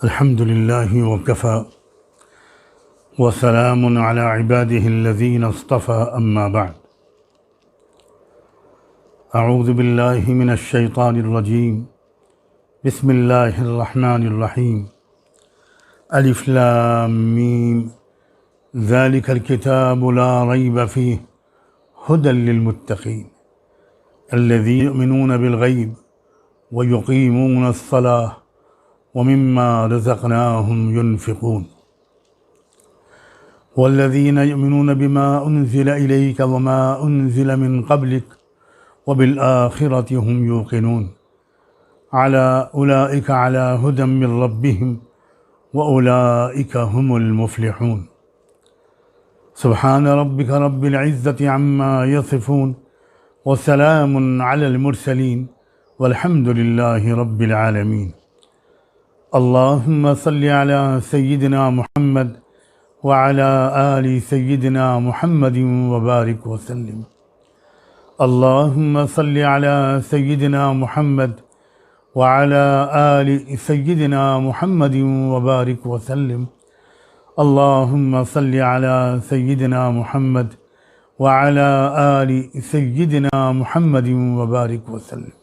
अल्हम्दुलिल्लाहि वकफ़ा वसलामुन अला इबादिहिल्लज़ीना इस्तफ़ा अम्मा बअद। अऊज़ु बिल्लाहि मिनश शैतानिर रजीम। बिस्मिल्लाहिर रहमानिर रहीम। अलिफ लाम मीम। ज़ालिकल किताबु ला रैब फ़ीहि हुदल लिल मुत्तक़ीन अल्लज़ीना युमिनूना बिल गैब व युक़ीमूनस सलाह व मिम्मा रज़क़नाहुम युनफ़िक़ून वल्लज़ीना युमिनूना बिमा उन्ज़िला इलैका व मा उन्ज़िला मिन क़ब्लिक व बिल आख़िरति हुम यूक़िनून अला उलाइका अला हुदम मिन रब्बिहिम व उलाइका हुमुल मुफ़्लिहून। सुब्हान रब्बिका रब्बिल इज़्ज़ति अम्मा यसिफ़ून व सलामुन अलल मुरसलीन वल्हम्दुलिल्लाहि रब्बिल आलमीन। अल्लाहुम्मा सल्लि अला सय्यिदिना मुहम्मद व अला आलि सय्यिदिना मुहम्मदिन व बारिक व सल्लिम। अल्लाहुम्मा सल्लि अला सय्यिदिना मुहम्मद व अला आलि सय्यिदिना मुहम्मदिन व बारिक व सल्लिम। अल्लाहुम्मा सल्लि अला सय्यिदिना मुहम्मद व अला आलि सय्यिदिना मुहम्मदिन व बारिक व सल्लिम।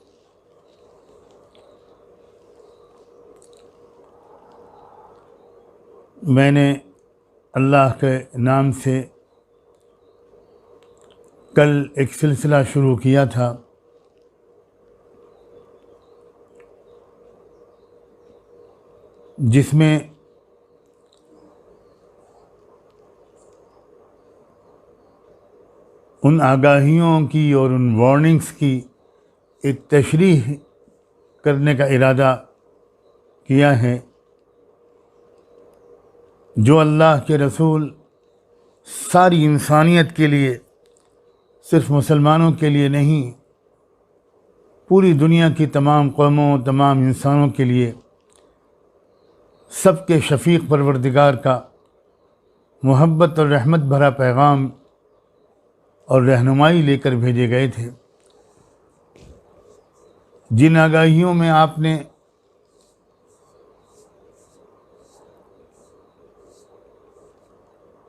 मैंने अल्लाह के नाम से कल एक सिलसिला शुरू किया था जिसमें उन आगाहियों की और उन वार्निंग्स की एक तशरीह करने का इरादा किया है जो अल्लाह के रसूल सारी इंसानियत के लिए, सिर्फ मुसलमानों के लिए नहीं, पूरी दुनिया की तमाम कौमों, तमाम इंसानों के लिए सबके शफ़ीक़ परवरदिगार का मोहब्बत और रहमत भरा पैगाम और रहनुमाई लेकर भेजे गए थे। जिन आगाहियों में आपने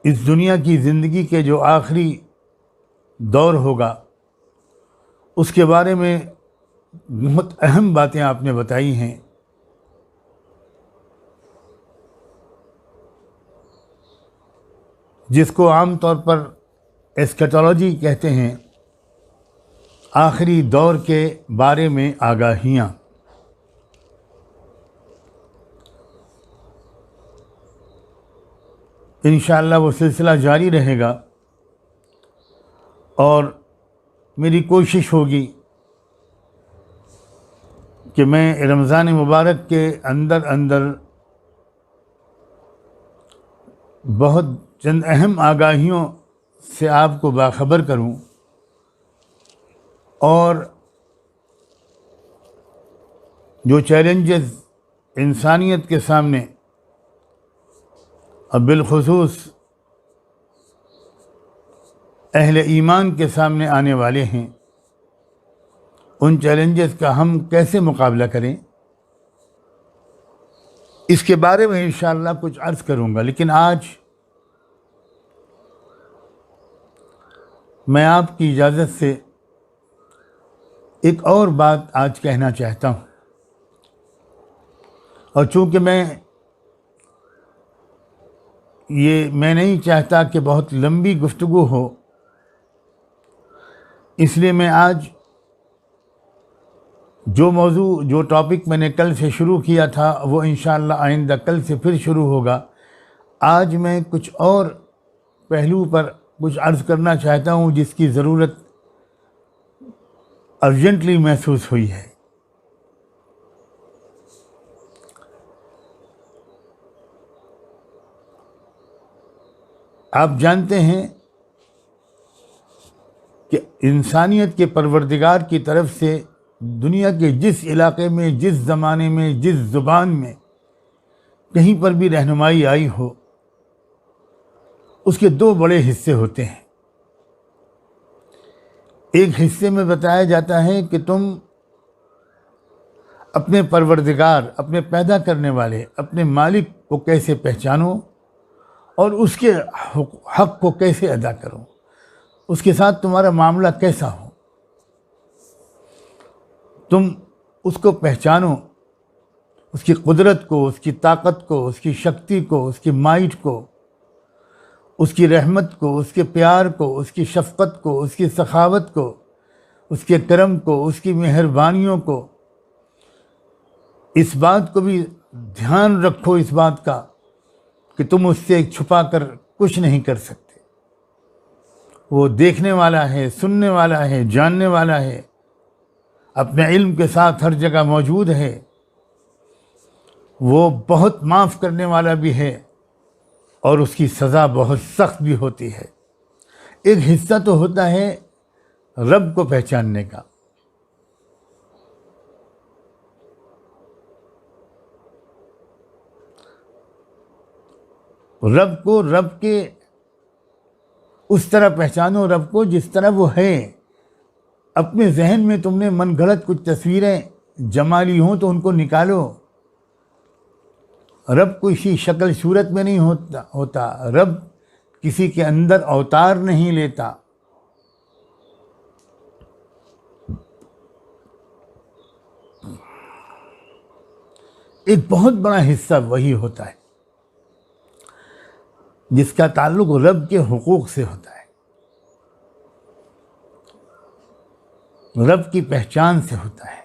इस दुनिया की ज़िंदगी के जो आखिरी दौर होगा उसके बारे में बहुत अहम बातें आपने बताई हैं। जिसको आम तौर पर एस्केटोलॉजी कहते हैं, आखिरी दौर के बारे में आगाहियाँ। इंशाअल्लाह वो सिलसिला जारी रहेगा और मेरी कोशिश होगी कि मैं रमज़ान मुबारक के अंदर अंदर बहुत चंद अहम आगाहियों से आपको बाखबर करूं और जो चैलेंजेस इंसानियत के सामने और बिलखुसूस अहले ईमान के सामने आने वाले हैं, उन चैलेंजेस का हम कैसे मुकाबला करें, इसके बारे में इंशाअल्लाह कुछ अर्ज़ करूँगा। लेकिन आज मैं आपकी इजाज़त से एक और बात आज कहना चाहता हूँ, और चूँकि मैं नहीं चाहता कि बहुत लंबी गुफ्तगू हो, इसलिए मैं आज जो मौजू, जो टॉपिक मैंने कल से शुरू किया था वो इंशाअल्लाह आइंदा कल से फिर शुरू होगा। आज मैं कुछ और पहलू पर कुछ अर्ज़ करना चाहता हूँ जिसकी ज़रूरत अर्जेंटली महसूस हुई है। आप जानते हैं कि इंसानियत के परवरदिगार की तरफ से दुनिया के जिस इलाके में, जिस ज़माने में, जिस ज़ुबान में कहीं पर भी रहनुमाई आई हो, उसके दो बड़े हिस्से होते हैं। एक हिस्से में बताया जाता है कि तुम अपने परवरदिगार, अपने पैदा करने वाले, अपने मालिक को कैसे पहचानो और उसके हक को कैसे अदा करो, उसके साथ तुम्हारा मामला कैसा हो, तुम उसको पहचानो, उसकी कुदरत को, उसकी ताकत को, उसकी शक्ति को, उसकी माइट को, उसकी रहमत को, उसके प्यार को, उसकी शफ़क़त को, उसकी सखावत को, उसके करम को, उसकी मेहरबानियों को। इस बात को भी ध्यान रखो, इस बात का कि तुम उससे छुपा कर कुछ नहीं कर सकते। वो देखने वाला है, सुनने वाला है, जानने वाला है, अपने इल्म के साथ हर जगह मौजूद है। वो बहुत माफ़ करने वाला भी है और उसकी सज़ा बहुत सख्त भी होती है। एक हिस्सा तो होता है रब को पहचानने का। रब को रब के उस तरह पहचानो, रब को जिस तरह वो है। अपने जहन में तुमने मन गलत कुछ तस्वीरें जमा ली हों तो उनको निकालो। रब किसी शक्ल सूरत में नहीं होता। रब किसी के अंदर अवतार नहीं लेता। एक बहुत बड़ा हिस्सा वही होता है जिसका ताल्लुक रब के हुकूक से होता है, रब की पहचान से होता है,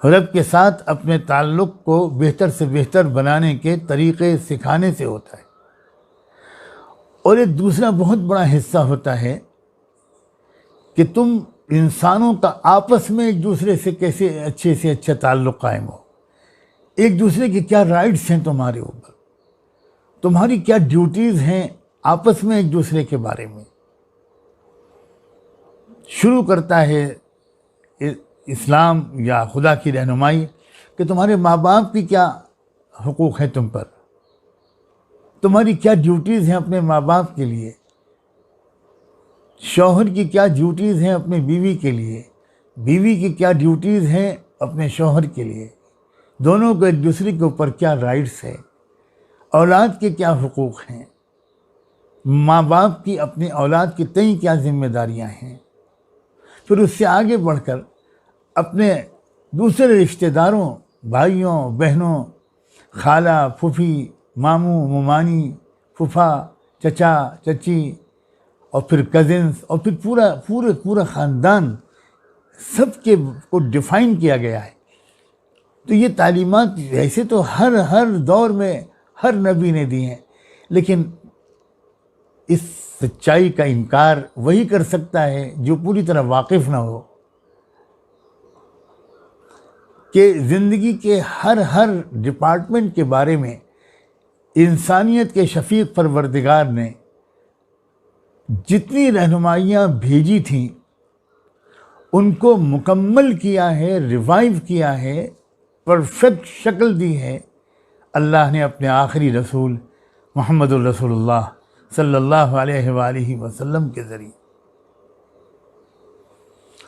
रब के साथ अपने ताल्लुक को बेहतर से बेहतर बनाने के तरीक़े सिखाने से होता है। और एक दूसरा बहुत बड़ा हिस्सा होता है कि तुम इंसानों का आपस में एक दूसरे से कैसे अच्छे से अच्छा ताल्लुक़ कायम हो, एक दूसरे के क्या राइट्स हैं तुम्हारे ऊपर, तुम्हारी क्या ड्यूटीज़ हैं आपस में एक दूसरे के बारे में। शुरू करता है इस्लाम या खुदा की रहनुमाई कि तुम्हारे माँ बाप की क्या हुकूक है तुम पर, तुम्हारी क्या ड्यूटीज़ हैं अपने माँ बाप के लिए, शौहर की क्या ड्यूटीज़ हैं अपनी बीवी के लिए, बीवी की क्या ड्यूटीज़ हैं अपने शौहर के लिए, दोनों को एक दूसरे के ऊपर क्या राइट्स है, औलाद के क्या हुकूक हैं, माँ बाप की अपनी औलाद की तय क्या जिम्मेदारियाँ हैं। फिर उससे आगे बढ़कर अपने दूसरे रिश्तेदारों, भाइयों बहनों, खाला फूफी, मामू मुमानी, फूफा चचा चची, और फिर कज़िन्स, और फिर पूरा ख़ानदान, सबके को डिफ़ाइन किया गया है। तो ये तालीमात वैसे तो हर दौर में हर नबी ने दी हैं, लेकिन इस सच्चाई का इनकार वही कर सकता है जो पूरी तरह वाकिफ़ ना हो कि ज़िंदगी के हर डिपार्टमेंट के बारे में इंसानियत के शफ़ीक़ परवरदिगार ने जितनी रहनुमाइयाँ भेजी थीं उनको मुकम्मल किया है, रिवाइव किया है, परफेक्ट शक्ल दी है अल्लाह ने अपने आखिरी रसूल मुहम्मदुर रसूलुल्लाह सल्लल्लाहु अलैहि वसल्लम के ज़रिए,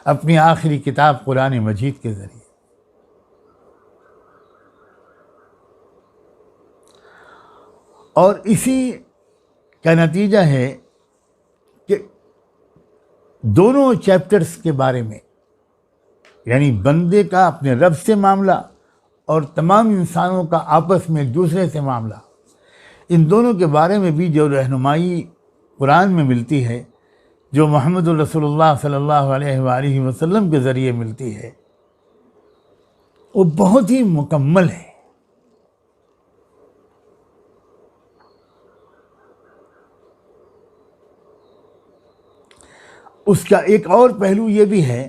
अपनी आखिरी किताब कुरान मजीद के ज़रिए। और इसी का नतीजा है कि दोनों चैप्टर्स के बारे में, यानी बंदे का अपने रब से मामला और तमाम इंसानों का आपस में एक दूसरे से मामला, इन दोनों के बारे में भी जो रहनुमाई कुरान में मिलती है, जो मुहम्मद रसूलुल्लाह सल्लल्लाहु अलैहि वसल्लम के ज़रिए मिलती है, वो बहुत ही मुकम्मल है। उसका एक और पहलू ये भी है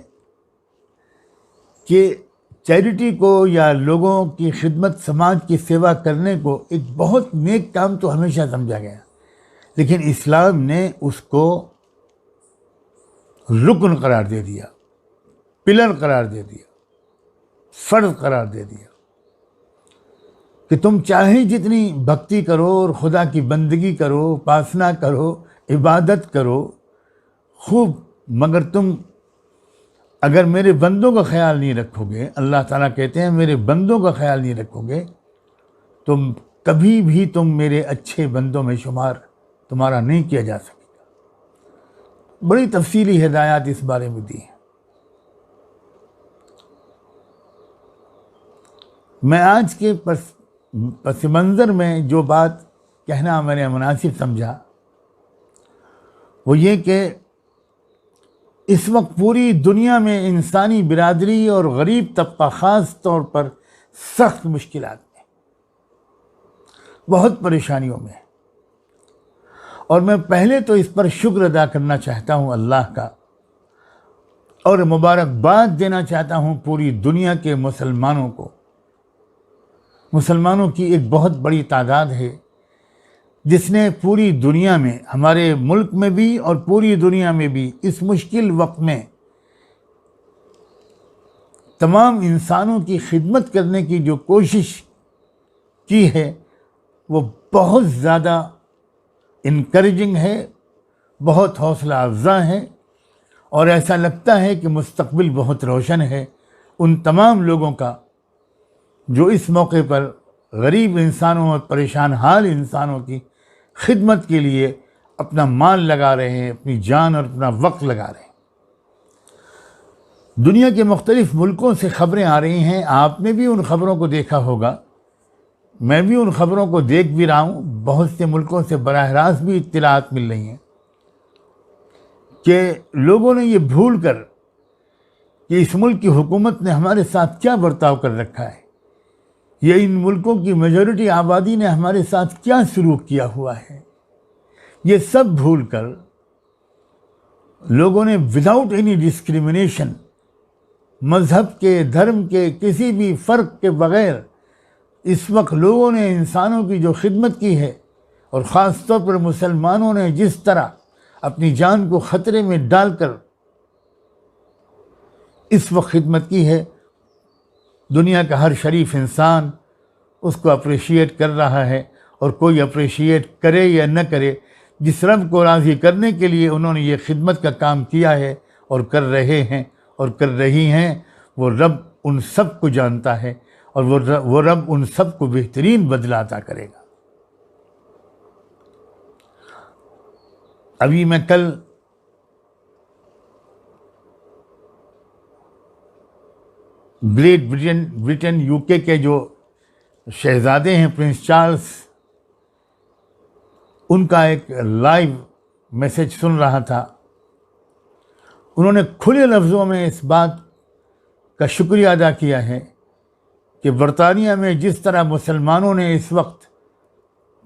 कि चैरिटी को या लोगों की खिदमत, समाज की सेवा करने को एक बहुत नेक काम तो हमेशा समझा गया, लेकिन इस्लाम ने उसको रुकन करार दे दिया, पिलर करार दे दिया, फ़र्ज़ करार दे दिया कि तुम चाहे जितनी भक्ति करो और खुदा की बंदगी करो, उपासना करो, इबादत करो खूब, मगर तुम अगर मेरे बंदों का ख्याल नहीं रखोगे, अल्लाह ताला कहते हैं मेरे बंदों का ख्याल नहीं रखोगे तो कभी भी तुम मेरे अच्छे बंदों में शुमार तुम्हारा नहीं किया जा सकेगा। बड़ी तफसीली हिदायत इस बारे में दी है। मैं आज के पस मंज़र में जो बात कहना मैंने मुनासिब समझा वो ये कि इस वक्त पूरी दुनिया में इंसानी बिरादरी और गरीब तबका ख़ास तौर पर सख्त मुश्किलात में, बहुत परेशानियों में। और मैं पहले तो इस पर शुक्र अदा करना चाहता हूँ अल्लाह का, और मुबारकबाद देना चाहता हूँ पूरी दुनिया के मुसलमानों को। मुसलमानों की एक बहुत बड़ी तादाद है जिसने पूरी दुनिया में, हमारे मुल्क में भी और पूरी दुनिया में भी, इस मुश्किल वक्त में तमाम इंसानों की खिदमत करने की जो कोशिश की है वो बहुत ज़्यादा इनकरेजिंग है, बहुत हौसला अफ़ज़ा है, और ऐसा लगता है कि मुस्तक़बिल बहुत रोशन है उन तमाम लोगों का जो इस मौके पर गरीब इंसानों और परेशान हाल इंसानों की खिदमत के लिए अपना माल लगा रहे हैं, अपनी जान और अपना वक्त लगा रहे हैं। दुनिया के मुख्तलिफ़ मुल्कों से ख़बरें आ रही हैं, आपने भी उन ख़बरों को देखा होगा, मैं भी उन ख़बरों को देख भी रहा हूँ। बहुत से मुल्कों से बराह रास्त भी इत्तलात मिल रही हैं कि लोगों ने ये भूल कर कि इस मुल्क की हुकूमत ने हमारे साथ क्या बर्ताव कर रखा है, ये इन मुल्कों की मेजॉरिटी आबादी ने हमारे साथ क्या सलूक किया हुआ है, ये सब भूल कर लोगों ने विदाउट एनी डिस्क्रिमिनेशन, मज़हब के, धर्म के, किसी भी फ़र्क के बग़ैर इस वक्त लोगों ने इंसानों की जो खिदमत की है, और ख़ास तौर पर मुसलमानों ने जिस तरह अपनी जान को ख़तरे में डालकर इस वक्त खिदमत की है, दुनिया का हर शरीफ इंसान उसको अप्रिशिएट कर रहा है। और कोई अप्रिशिएट करे या न करे, जिस रब को राज़ी करने के लिए उन्होंने ये खिदमत का काम किया है और कर रहे हैं और कर रही हैं, वो रब उन सब को जानता है, और वो रब उन सब को बेहतरीन बदला अता करेगा। अभी मैं कल ग्रेट ब्रिटेन यूके के जो शहज़ादे हैं प्रिंस चार्ल्स, उनका एक लाइव मैसेज सुन रहा था। उन्होंने खुले लफ्ज़ों में इस बात का शुक्रिया अदा किया है कि बरतानिया में जिस तरह मुसलमानों ने इस वक्त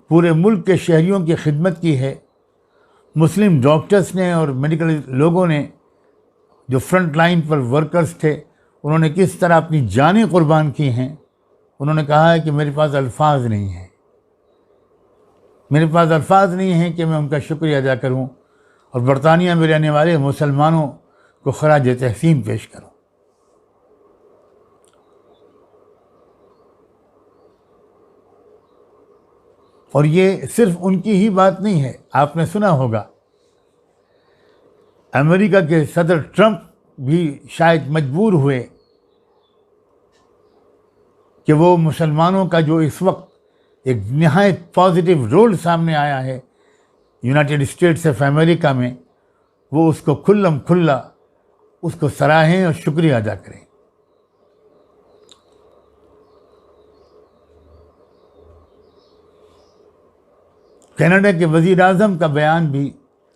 पूरे मुल्क के शहरियों की खिदमत की है, मुस्लिम डॉक्टर्स ने और मेडिकल लोगों ने, जो फ्रंट लाइन पर वर्कर्स थे, उन्होंने किस तरह अपनी जानें कुर्बान की हैं। उन्होंने कहा है कि मेरे पास अल्फाज नहीं है, मेरे पास अल्फाज नहीं हैं कि मैं उनका शुक्रिया अदा करूं और बरतानिया में रहने वाले मुसलमानों को खराज तहसीन पेश करूं। और ये सिर्फ उनकी ही बात नहीं है। आपने सुना होगा अमेरिका के सदर ट्रंप भी शायद मजबूर हुए कि वो मुसलमानों का जो इस वक्त एक निहायत पॉजिटिव रोल सामने आया है यूनाइटेड स्टेट्स ऑफ अमेरिका में, वो उसको खुल्लम खुल्ला उसको सराहें और शुक्रिया अदा करें। कनाडा के वज़ीर आज़म का बयान भी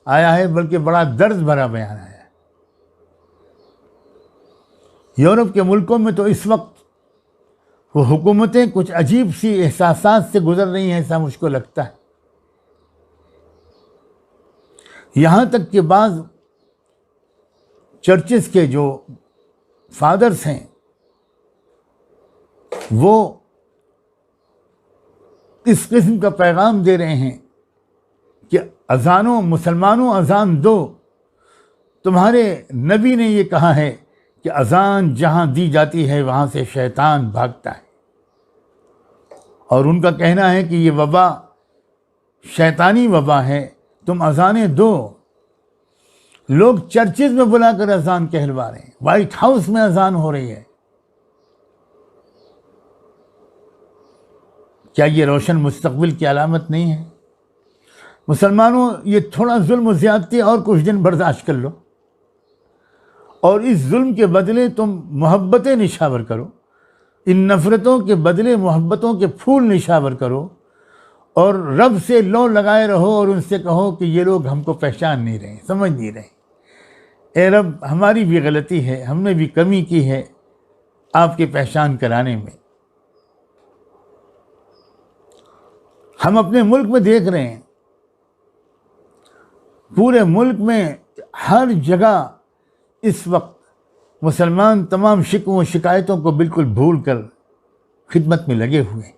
आया है, बल्कि बड़ा दर्द भरा बयान आया है। यूरोप के मुल्कों में तो इस वक्त वो हुकूमतें कुछ अजीब सी एहसासात से गुजर रही हैं, ऐसा मुझको लगता है। यहाँ तक कि बाज़ चर्चेस के जो फादर्स हैं वो इस किस्म का पैगाम दे रहे हैं कि अजानों, मुसलमानों अजान दो, तुम्हारे नबी ने ये कहा है कि अजान जहाँ दी जाती है वहाँ से शैतान भागता है। और उनका कहना है कि ये वबा शैतानी वबा है, तुम अजानें दो। लोग चर्चेज में बुलाकर अजान कहलवा रहे हैं, वाइट हाउस में अजान हो रही है। क्या ये रोशन मुस्तकबिल की अलामत नहीं है? मुसलमानों, ये थोड़ा जुल्म ज़्यादती और कुछ दिन बर्दाश्त कर लो, और इस जुल्म के बदले तुम मोहब्बतें निशावर करो, इन नफ़रतों के बदले मोहब्बतों के फूल निशावर करो, और रब से लो लगाए रहो और उनसे कहो कि ये लोग हमको पहचान नहीं रहे, समझ नहीं रहे। ए रब, हमारी भी गलती है, हमने भी कमी की है आपकी पहचान कराने में। हम अपने मुल्क में देख रहे हैं, पूरे मुल्क में हर जगह इस वक्त मुसलमान तमाम शिकवों शिकायतों को बिल्कुल भूल कर खिदमत में लगे हुए हैं।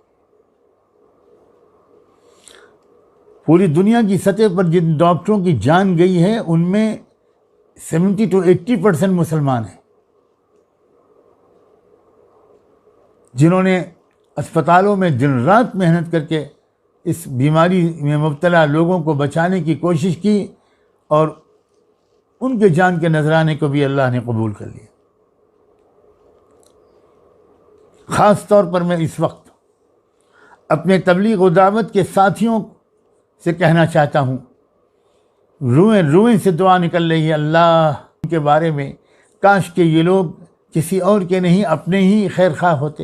पूरी दुनिया की सतह पर जिन डॉक्टरों की जान गई है उनमें 70 to 80% मुसलमान हैं, जिन्होंने अस्पतालों में दिन रात मेहनत करके इस बीमारी में मुब्तला लोगों को बचाने की कोशिश की, और उनके जान के नजराने को भी अल्लाह ने कबूल कर लिया। ख़ास तौर पर मैं इस वक्त अपने तबलीग व दावत के साथियों से कहना चाहता हूँ, रुएं रुएं से दुआ निकल रही है अल्लाह के बारे में, काश के ये लोग किसी और के नहीं अपने ही खैर खा होते,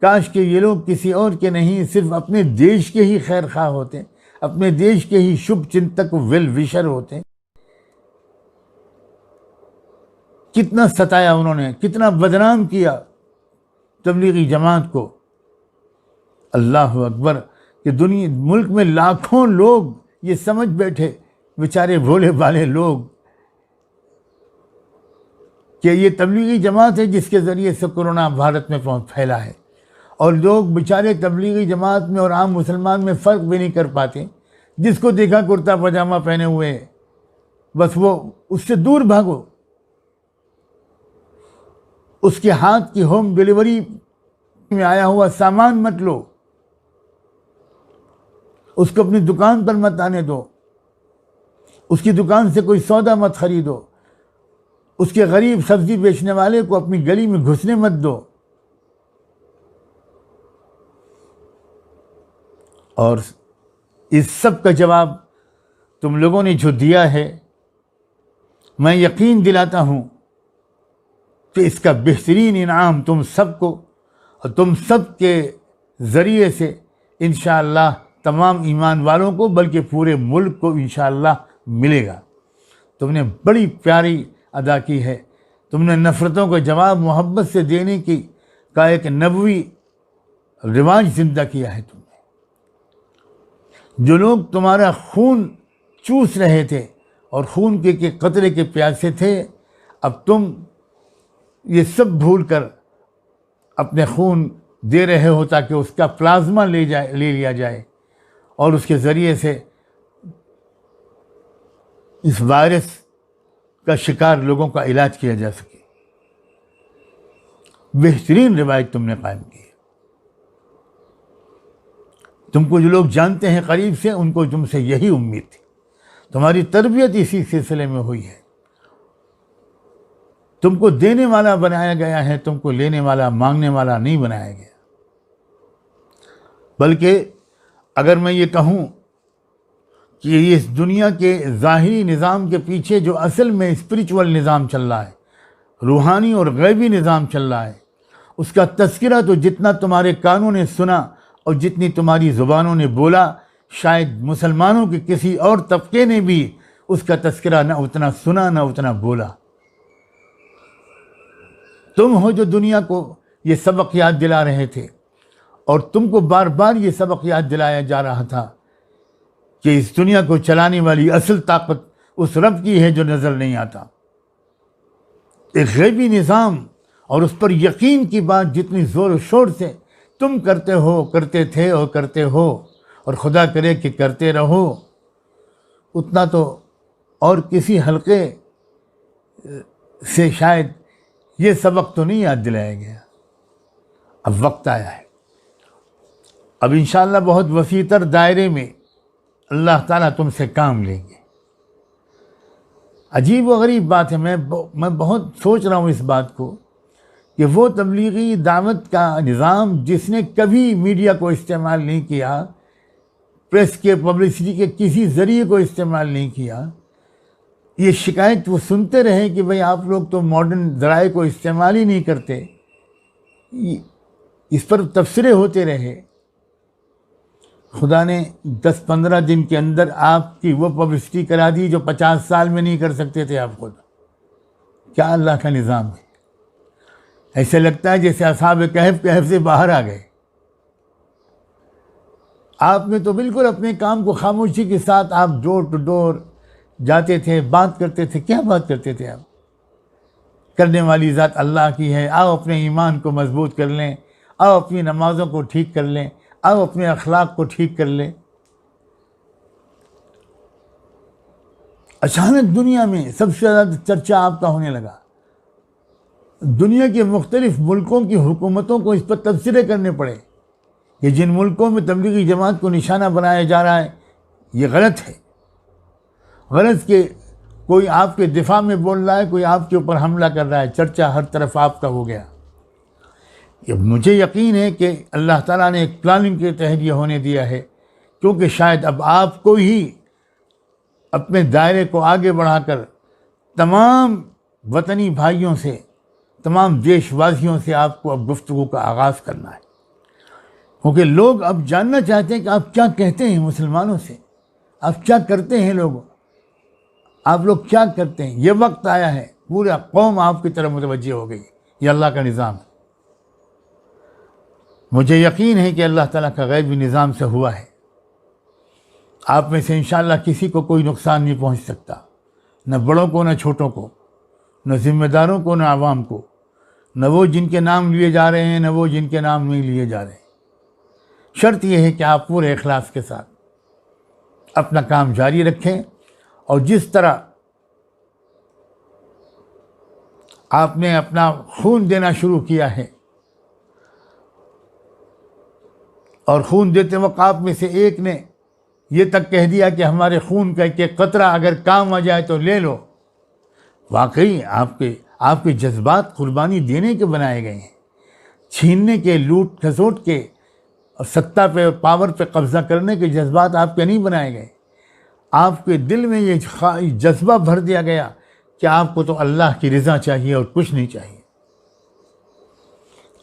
काश के ये लोग किसी और के नहीं सिर्फ अपने देश के ही खैर खा होते, अपने देश के ही शुभ चिंतक वेल विशर होते। कितना सताया उन्होंने, कितना बदनाम किया तबलीगी जमात को। अल्लाह अकबर कि दुनिया मुल्क में लाखों लोग ये समझ बैठे, बेचारे भोले भाले लोग, कि ये तबलीगी जमात है जिसके ज़रिए से कोरोना भारत में फैला है, और लोग बेचारे तबलीगी जमात में और आम मुसलमान में फ़र्क भी नहीं कर पाते। जिसको देखा कुर्ता पजामा पहने हुए, बस वो उससे दूर भागो, उसके हाथ की होम डिलीवरी में आया हुआ सामान मत लो, उसको अपनी दुकान पर मत आने दो, उसकी दुकान से कोई सौदा मत खरीदो, उसके गरीब सब्जी बेचने वाले को अपनी गली में घुसने मत दो। और इस सब का जवाब तुम लोगों ने जो दिया है, मैं यकीन दिलाता हूँ कि इसका बेहतरीन इनाम तुम सबको और तुम सब के ज़रिए से इंशाअल्लाह तमाम ईमान वालों को, बल्कि पूरे मुल्क को इंशाअल्लाह मिलेगा। तुमने बड़ी प्यारी अदा की है, तुमने नफ़रतों का जवाब मोहब्बत से देने की का एक नबवी रिवाज ज़िंदा किया है तुमने। जो लोग तुम्हारा खून चूस रहे थे और खून के कतरे के प्यासे थे, अब तुम ये सब भूल कर अपने खून दे रहे हो ताकि उसका प्लाज्मा ले लिया जाए और उसके ज़रिए से इस वायरस का शिकार लोगों का इलाज किया जा सके। बेहतरीन रिवायत तुमने कायम की है। तुमको जो लोग जानते हैं करीब से, उनको तुमसे यही उम्मीद थी। तुम्हारी तरबियत इसी सिलसिले में हुई है। तुमको देने वाला बनाया गया है, तुमको लेने वाला मांगने वाला नहीं बनाया गया। बल्कि अगर मैं ये कहूँ कि इस दुनिया के ज़ाहिरी निज़ाम के पीछे जो असल में स्पिरिचुअल निज़ाम चल रहा है, रूहानी और गैबी निज़ाम चल रहा है, उसका तज़किरा तो जितना तुम्हारे कानों ने सुना और जितनी तुम्हारी ज़ुबानों ने बोला, शायद मुसलमानों के किसी और तबके ने भी उसका तज़किरा न उतना सुना न उतना बोला। तुम हो जो दुनिया को ये सबक याद दिला रहे थे, और तुमको बार बार ये सबक याद दिलाया जा रहा था कि इस दुनिया को चलाने वाली असल ताकत उस रब की है जो नज़र नहीं आता। एक गैबी निज़ाम और उस पर यकीन की बात जितनी ज़ोर शोर से तुम करते हो, करते थे और करते हो, और खुदा करे कि करते रहो, उतना तो और किसी हल्के से शायद ये सबक तो नहीं याद दिलाया गया। अब वक्त आया है, अब इंशाअल्लाह बहुत वसीतर दायरे में अल्लाह ताला तुमसे काम लेंगे। अजीब व गरीब बात है, मैं बहुत सोच रहा हूँ इस बात को कि वो तबलीगी दावत का निज़ाम जिसने कभी मीडिया को इस्तेमाल नहीं किया, प्रेस के पब्लिसिटी के किसी ज़रिए को इस्तेमाल नहीं किया, ये शिकायत वो सुनते रहे कि भाई आप लोग तो मॉडर्न ज़राए को इस्तेमाल ही नहीं करते, इस पर तबसरे होते रहे। खुदा ने 10-15 दिन के अंदर आपकी वो पब्लिसिटी करा दी जो 50 साल में नहीं कर सकते थे आप खुद। क्या अल्लाह का निज़ाम है। ऐसे लगता है जैसे असहाब कहफ से बाहर आ गए। आपने तो बिल्कुल अपने काम को खामोशी के साथ आप डोर टू डोर जाते थे, बात करते थे। क्या बात करते थे आप? करने वाली ज़ात अल्लाह की है, आओ अपने ईमान को मजबूत कर लें, आओ अपनी नमाज़ों को ठीक कर लें, आओ अपने अखलाक को ठीक कर लें। अचानक दुनिया में सबसे ज़्यादा चर्चा आपका होने लगा। दुनिया के मुख्तलिफ मुल्कों की हुकूमतों को इस पर तबसरे करने पड़े कि जिन मुल्कों में तबलीगी जमात को निशाना बनाया जा रहा है ये गलत है। गलत के कोई आपके दिफा में बोल रहा है, कोई आपके ऊपर हमला कर रहा है, चर्चा हर तरफ आपका हो गया। ये मुझे यकीन है कि अल्लाह ताला ने एक प्लानिंग के तहत ये होने दिया है, क्योंकि शायद अब आपको ही अपने दायरे को आगे बढ़ाकर तमाम वतनी भाइयों से, तमाम देशवासियों से आपको अब गुफ्तगू का आगाज़ करना है, क्योंकि लोग अब जानना चाहते हैं कि आप क्या कहते हैं मुसलमानों से, आप क्या करते हैं, आप लोग क्या करते हैं। ये वक्त आया है, पूरा कौम आपकी तरफ मुतवज्जे हो गई। ये अल्लाह का निज़ाम है। मुझे यकीन है कि अल्लाह ताला का गैबी निज़ाम से हुआ है। आप में से इंशाअल्लाह किसी को कोई नुकसान नहीं पहुंच सकता, न बड़ों को न छोटों को, न ज़िम्मेदारों को न आवाम को, न वो जिनके नाम लिए जा रहे हैं न वो जिनके नाम नहीं लिए जा रहे हैं। शर्त यह है कि आप पूरे इखलास के साथ अपना काम जारी रखें और जिस तरह आपने अपना खून देना शुरू किया है और खून देते वक्त आप में से एक ने ये तक कह दिया कि हमारे खून का एक कतरा अगर काम आ जाए तो ले लो, वाकई आपके जज्बात कुर्बानी देने के बनाए गए हैं। छीनने के, लूट खसोट के और सत्ता पे, पावर पे कब्ज़ा करने के जज्बात आपके नहीं बनाए गए। आपके दिल में ये जज्बा भर दिया गया कि आपको तो अल्लाह की रज़ा चाहिए और कुछ नहीं चाहिए।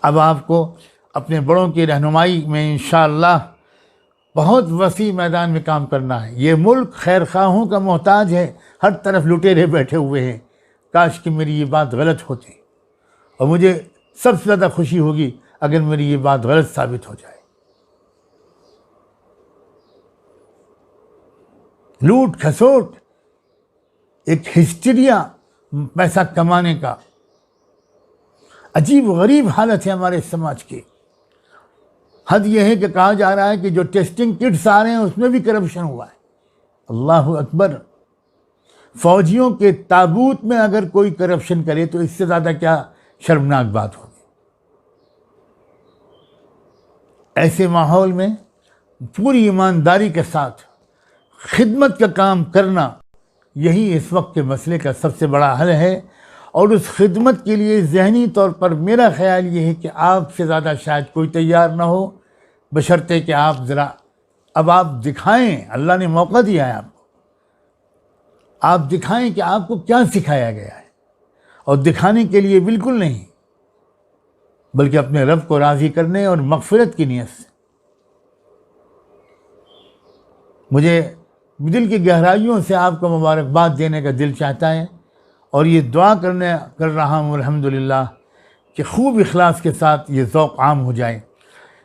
अब आपको अपने बड़ों की रहनुमाई में इंशाअल्लाह बहुत वसी मैदान में काम करना है। ये मुल्क खैर खाहों का मोहताज है, हर तरफ लुटेरे बैठे हुए हैं। काश कि मेरी ये बात गलत होती और मुझे सबसे ज़्यादा खुशी होगी अगर मेरी ये बात गलत साबित हो जाए। लूट खसोट, एक हिस्टीरिया पैसा कमाने का, अजीब गरीब हालत है हमारे समाज की। हद यह है कि कहा जा रहा है कि जो टेस्टिंग किट्स आ रहे हैं उसमें भी करप्शन हुआ है। अल्लाहु अकबर। फौजियों के ताबूत में अगर कोई करप्शन करे तो इससे ज़्यादा क्या शर्मनाक बात होगी। ऐसे माहौल में पूरी ईमानदारी के साथ खिदमत का काम करना, यही इस वक्त के मसले का सबसे बड़ा हल है। और उस खिदमत के लिए ज़हनी तौर पर मेरा ख्याल ये है कि आपसे ज़्यादा शायद कोई तैयार ना हो, बशर्ते कि आप ज़रा अब आप दिखाएं। अल्लाह ने मौका दिया है आपको, आप दिखाएं कि आपको क्या सिखाया गया है। और दिखाने के लिए बिल्कुल नहीं, बल्कि अपने रब को राज़ी करने और मग़फ़िरत की नीयत से। मुझे दिल की गहराइयों से आपको मुबारकबाद देने का दिल चाहता है और ये दुआ कर रहा हूँ अल्हम्दुलिल्लाह कि खूब इखलास के साथ ये ज़ौक़ आम हो जाए।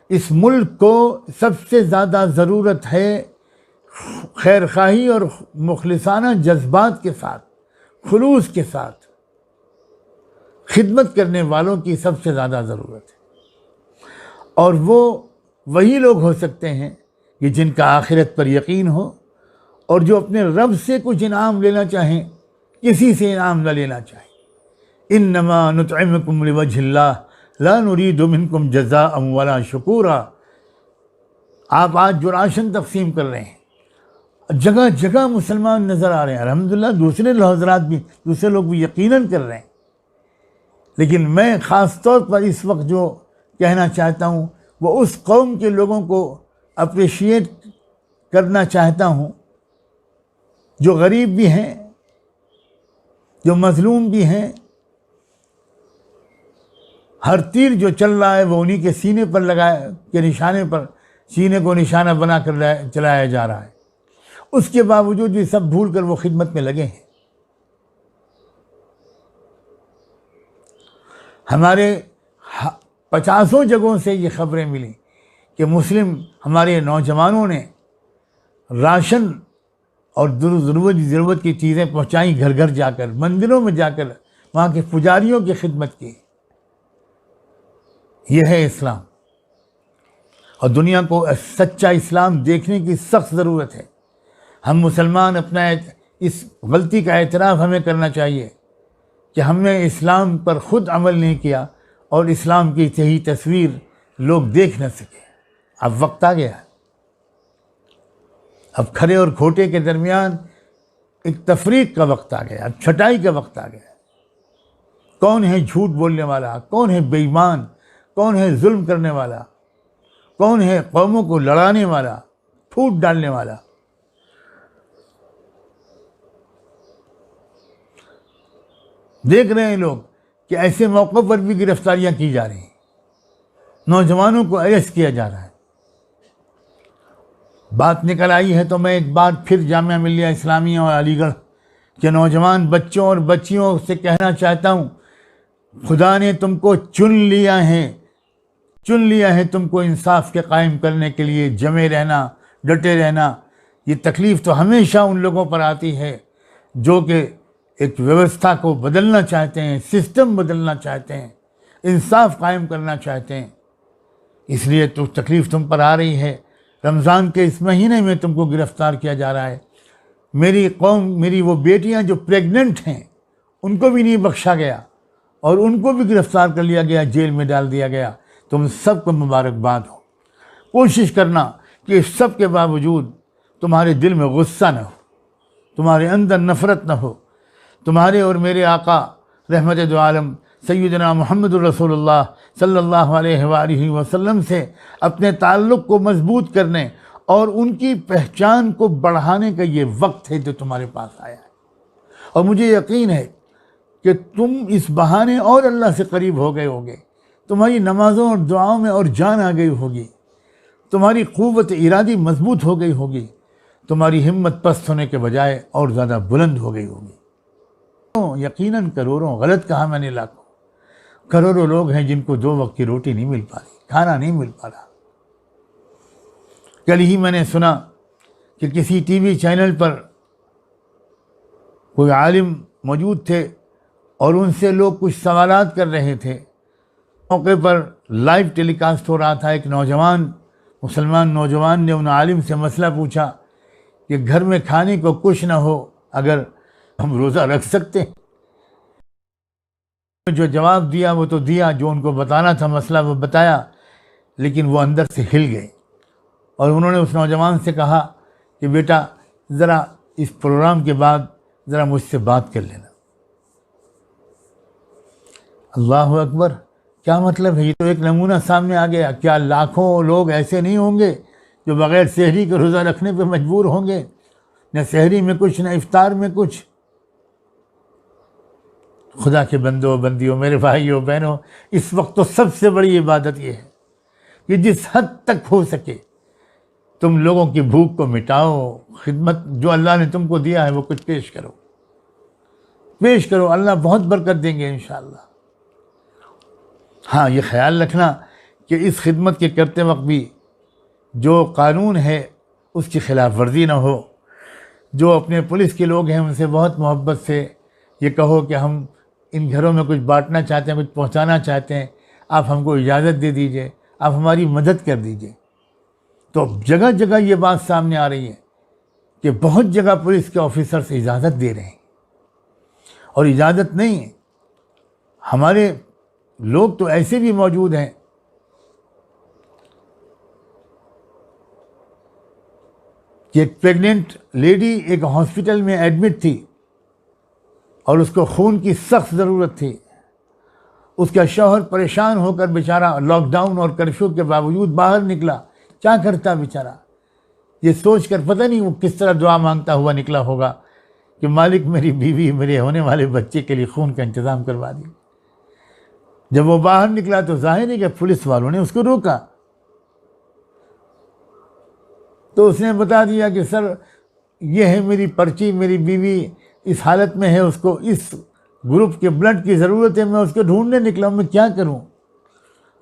इस मुल्क को सबसे ज़्यादा ज़रूरत है खैर खाही और मुखलिसाना जज्बात के साथ, खुलूस के साथ खिदमत करने वालों की सबसे ज़्यादा ज़रूरत है। और वो वही लोग हो सकते हैं कि जिनका आखिरत पर यकीन हो और जो अपने रब से कुछ इनाम लेना चाहें, किसी से इनाम न लेना चाहें। इन्नमा नुतइमुकुम लिवजहिल्लाह ला नुरीदु मिनकुम जज़ाअन वला शुकूरा। आप आज जो राशन तकसीम कर रहे हैं, जगह जगह मुसलमान नज़र आ रहे हैं। अल्हम्दुलिल्लाह दूसरे हज़रात भी, दूसरे लोग भी यकीनन कर रहे हैं। लेकिन मैं ख़ास तौर पर इस वक्त जो कहना चाहता हूँ वो उस कौम के लोगों को अप्रिशिएट करना चाहता हूँ जो गरीब भी हैं, जो मजलूम भी हैं। हर तीर जो चल रहा है वो उन्हीं के सीने पर लगाए के निशाने पर, सीने को निशाना बना कर चलाया जा रहा है। उसके बावजूद भी सब भूल कर वो खिदमत में लगे हैं। हमारे 50 जगहों से ये खबरें मिली कि मुस्लिम हमारे नौजवानों ने राशन और ज़रूरत की चीज़ें पहुंचाई, घर घर जाकर, मंदिरों में जाकर वहाँ के पुजारियों की खिदमत की। यह है इस्लाम। और दुनिया को सच्चा इस्लाम देखने की सख्त ज़रूरत है। हम मुसलमान अपना इस गलती का एतराफ़ हमें करना चाहिए कि हमने इस्लाम पर ख़ुद अमल नहीं किया और इस्लाम की सही तस्वीर लोग देख न सके। अब वक्त आ गया, अब खरे और खोटे के दरमियान एक तफरीक का वक्त आ गया, अब छटाई का वक्त आ गया। कौन है झूठ बोलने वाला, कौन है बेईमान, कौन है जुल्म करने वाला, कौन है कौमों को लड़ाने वाला, फूट डालने वाला। देख रहे हैं लोग कि ऐसे मौक़ों पर भी गिरफ्तारियां की जा रही हैं, नौजवानों को अरेस्ट किया जा रहा है। बात निकल आई है तो मैं एक बार फिर जामिया मिल्लिया इस्लामिया और अलीगढ़ के नौजवान बच्चों और बच्चियों से कहना चाहता हूँ, खुदा ने तुमको चुन लिया है तुमको इंसाफ के कायम करने के लिए। जमे रहना, डटे रहना। ये तकलीफ़ तो हमेशा उन लोगों पर आती है जो कि एक व्यवस्था को बदलना चाहते हैं, सिस्टम बदलना चाहते हैं, इंसाफ कायम करना चाहते हैं। इसलिए तो तकलीफ़ तुम पर आ रही है। रमज़ान के इस महीने में तुमको गिरफ़्तार किया जा रहा है। मेरी कौम, मेरी वो बेटियां जो प्रेग्नेंट हैं, उनको भी नहीं बख्शा गया और उनको भी गिरफ़्तार कर लिया गया, जेल में डाल दिया गया। तुम सबको मुबारकबाद हो। कोशिश करना कि इस सब के बावजूद तुम्हारे दिल में गुस्सा न हो, तुम्हारे अंदर नफ़रत न हो। तुम्हारे और मेरे आका रहमत दो आलम सैयदना मुहम्मद रसूलुल्लाह सल्लल्लाहु अलैहि वसल्लम से अपने ताल्लुक़ को मजबूत करने और उनकी पहचान को बढ़ाने का ये वक्त है जो तुम्हारे पास आया है। और मुझे यकीन है कि तुम इस बहाने और अल्लाह से करीब हो गए होगे। तुम्हारी नमाज़ों और दुआओं में और जान आ गई होगी, तुम्हारी क़ुव्वत इरादी मजबूत हो गई होगी, तुम्हारी हिम्मत पस्त होने के बजाय और ज़्यादा बुलंद हो गई होगी। यकीनन करोड़ों, गलत कहा मैंने, लाखों करोड़ों लोग हैं जिनको 2 वक्त की रोटी नहीं मिल पा रही, खाना नहीं मिल पा रहा। कल ही मैंने सुना कि किसी टीवी चैनल पर कोई आलिम मौजूद थे और उनसे लोग कुछ सवालात कर रहे थे। मौके पर लाइव टेलीकास्ट हो रहा था। एक मुसलमान नौजवान ने उन आलिम से मसला पूछा कि घर में खाने को कुछ ना हो, अगर हम रोज़ा रख सकते हैं? जो जवाब दिया वो तो दिया, जो उनको बताना था मसला वो बताया, लेकिन वो अंदर से हिल गए। और उन्होंने उस नौजवान से कहा कि बेटा ज़रा इस प्रोग्राम के बाद ज़रा मुझसे बात कर लेना। अल्लाह अकबर, क्या मतलब है? ये तो एक नमूना सामने आ गया। क्या लाखों लोग ऐसे नहीं होंगे जो बग़ैर सहरी के रोज़ा रखने पर मजबूर होंगे? न सहरी में कुछ, न इफ्तार में कुछ। खुदा के बंदो बंदियों, मेरे भाइयों बहनों, इस वक्त तो सबसे बड़ी इबादत ये है कि जिस हद तक हो सके तुम लोगों की भूख को मिटाओ। खिदमत जो अल्लाह ने तुमको दिया है वो कुछ पेश करो। अल्लाह बहुत बरकत देंगे इंशाअल्लाह। हाँ, ये ख्याल रखना कि इस खिदमत के करते वक्त भी जो कानून है उसकी खिलाफ वर्जी ना हो। जो अपने पुलिस के लोग हैं उनसे बहुत मोहब्बत से ये कहो कि हम इन घरों में कुछ बांटना चाहते हैं, कुछ पहुंचाना चाहते हैं, आप हमको इजाज़त दे दीजिए, आप हमारी मदद कर दीजिए। तो जगह जगह ये बात सामने आ रही है कि बहुत जगह पुलिस के ऑफिसर से इजाज़त दे रहे हैं। और इजाज़त नहीं है, हमारे लोग तो ऐसे भी मौजूद हैं कि एक प्रेग्नेंट लेडी एक हॉस्पिटल में एडमिट थी और उसको खून की सख्त ज़रूरत थी। उसका शौहर परेशान होकर बेचारा लॉकडाउन और कर्फ्यू के बावजूद बाहर निकला। क्या करता बेचारा, ये सोच कर पता नहीं वो किस तरह दुआ मांगता हुआ निकला होगा कि मालिक मेरी बीवी मेरे होने वाले बच्चे के लिए खून का इंतज़ाम करवा दी। जब वो बाहर निकला तो जाहिर है कि पुलिस वालों ने उसको रोका। तो उसने बता दिया कि सर ये है मेरी पर्ची, मेरी बीवी इस हालत में है, उसको इस ग्रुप के ब्लड की ज़रूरत है, मैं उसको ढूंढने निकला हूँ, मैं क्या करूँ।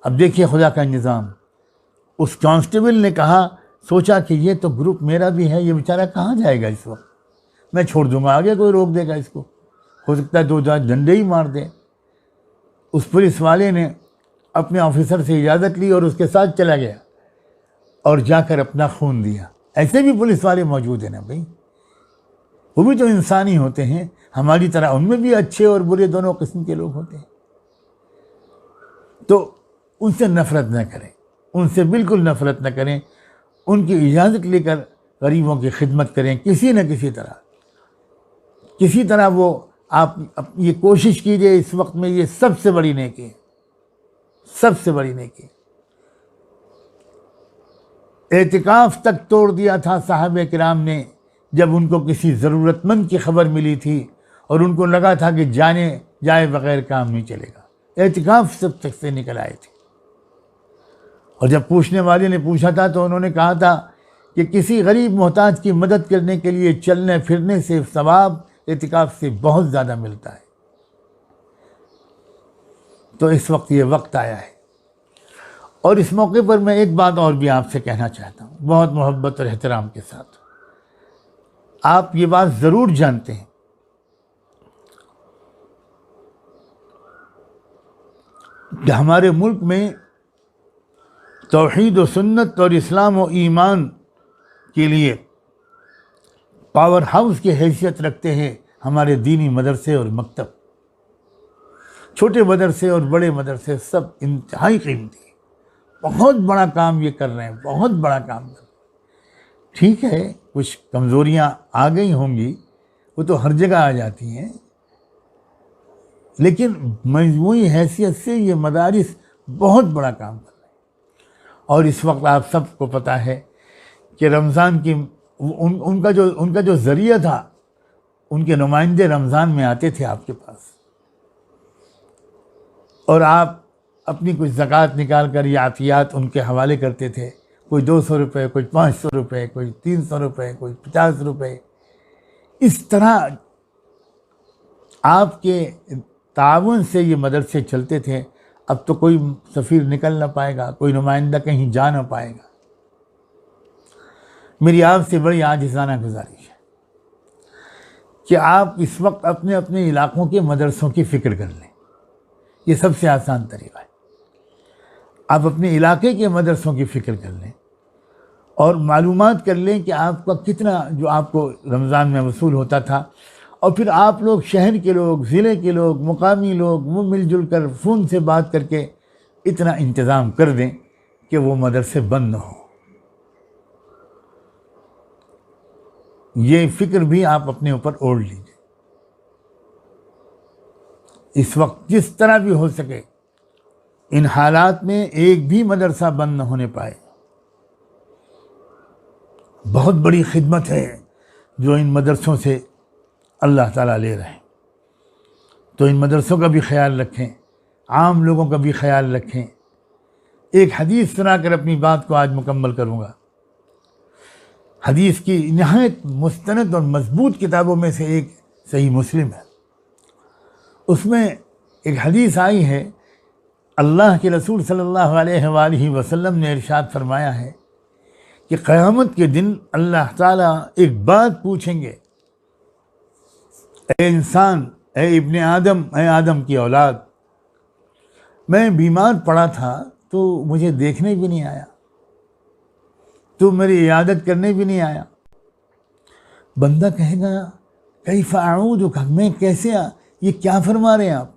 अब देखिए खुदा का निज़ाम। उस कांस्टेबल ने कहा, सोचा कि ये तो ग्रुप मेरा भी है, ये बेचारा कहाँ जाएगा इस वक्त, मैं छोड़ दूंगा, आगे कोई रोक देगा इसको, हो सकता है 2 डंडे ही मार दे। उस पुलिस वाले ने अपने ऑफिसर से इजाज़त ली और उसके साथ चला गया और जाकर अपना खून दिया। ऐसे भी पुलिस वाले मौजूद हैं ना भाई, वो भी तो इंसान ही होते हैं हमारी तरह, उनमें भी अच्छे और बुरे दोनों किस्म के लोग होते हैं। तो उनसे नफ़रत न करें, उनसे बिल्कुल नफ़रत न करें, उनकी इजाज़त लेकर गरीबों की खिदमत करें किसी न किसी तरह वो आप ये कोशिश कीजिए इस वक्त में, ये सबसे बड़ी नेकी है, सबसे बड़ी नेकी। एतिकाफ तक तोड़ दिया था साहबे किराम ने जब उनको किसी ज़रूरतमंद की खबर मिली थी और उनको लगा था कि जाए बगैर काम नहीं चलेगा, एतिकाफ सब तक से निकल आए थे। और जब पूछने वाले ने पूछा था तो उन्होंने कहा था कि किसी गरीब मोहताज की मदद करने के लिए चलने फिरने से सवाब एतिकाफ से बहुत ज़्यादा मिलता है। तो इस वक्त ये वक्त आया है और इस मौके पर मैं एक बात और भी आपसे कहना चाहता हूँ, बहुत मोहब्बत और एहतराम के साथ। आप ये बात ज़रूर जानते हैं कि हमारे मुल्क में तौहीद व सुन्नत और इस्लाम व ईमान के लिए पावर हाउस की हैसियत रखते हैं हमारे दीनी मदरसे और मकतब। छोटे मदरसे और बड़े मदरसे सब इंतहाई कीमती, बहुत बड़ा काम ये कर रहे हैं, बहुत बड़ा काम कर रहे हैं। ठीक है, कुछ कमज़ोरियाँ आ गई होंगी, वो तो हर जगह आ जाती हैं, लेकिन मजमूई हैसियत से ये मदारिस बहुत बड़ा काम कर रहे हैं। और इस वक्त आप सबको पता है कि रमज़ान की उनका जो ज़रिया था, उनके नुमाइंदे रमज़ान में आते थे आपके पास और आप अपनी कुछ ज़कात निकाल कर या आतियात उनके हवाले करते थे। कोई 200 रुपये, कोई 500 रुपये, कोई 300 रुपये, कोई 50 रुपये। इस तरह आपके ताउन से ये मदरसे चलते थे। अब तो कोई सफ़ीर निकल ना पाएगा, कोई नुमाइंदा कहीं जा ना पाएगा। मेरी आपसे बड़ी आजिज़ाना गुजारिश है कि आप इस वक्त अपने अपने इलाक़ों के मदरसों की फ़िक्र कर लें। ये सबसे आसान तरीक़ा है। आप अपने इलाके के मदरसों की फ़िक्र कर लें और मालूमात कर लें कि आपका कितना जो आपको रमज़ान में वसूल होता था, और फिर आप लोग शहर के लोग, ज़िले के लोग, मुकामी लोग वो मिलजुल कर फ़ोन से बात करके इतना इंतज़ाम कर दें कि वो मदरसे बंद न हो। ये फ़िक्र भी आप अपने ऊपर ओढ़ लीजिए। इस वक्त जिस तरह भी हो सके इन हालात में एक भी मदरसा बंद न होने पाए। बहुत बड़ी खिदमत है जो इन मदरसों से अल्लाह ताला ले रहे हैं। तो इन मदरसों का भी ख्याल रखें, आम लोगों का भी ख्याल रखें। एक हदीस सुनाकर अपनी बात को आज मुकम्मल करूँगा। हदीस की नहायत मुस्तनद और मजबूत किताबों में से एक सही मुस्लिम है। उसमें एक हदीस आई है, अल्लाह के रसूल सल्लल्लाहु अलैहि वसल्लम ने इरशाद फरमाया है कि क़यामत के दिन अल्लाह ताला एक बात पूछेंगे, ए इंसान, ए इब्ने आदम, ए आदम की औलाद, मैं बीमार पड़ा था तो मुझे देखने भी नहीं आया, तू मेरी इयादत करने भी नहीं आया। बंदा कहेगा कैफ़ अऊदुका, मैं कैसे ये क्या फरमा रहे हैं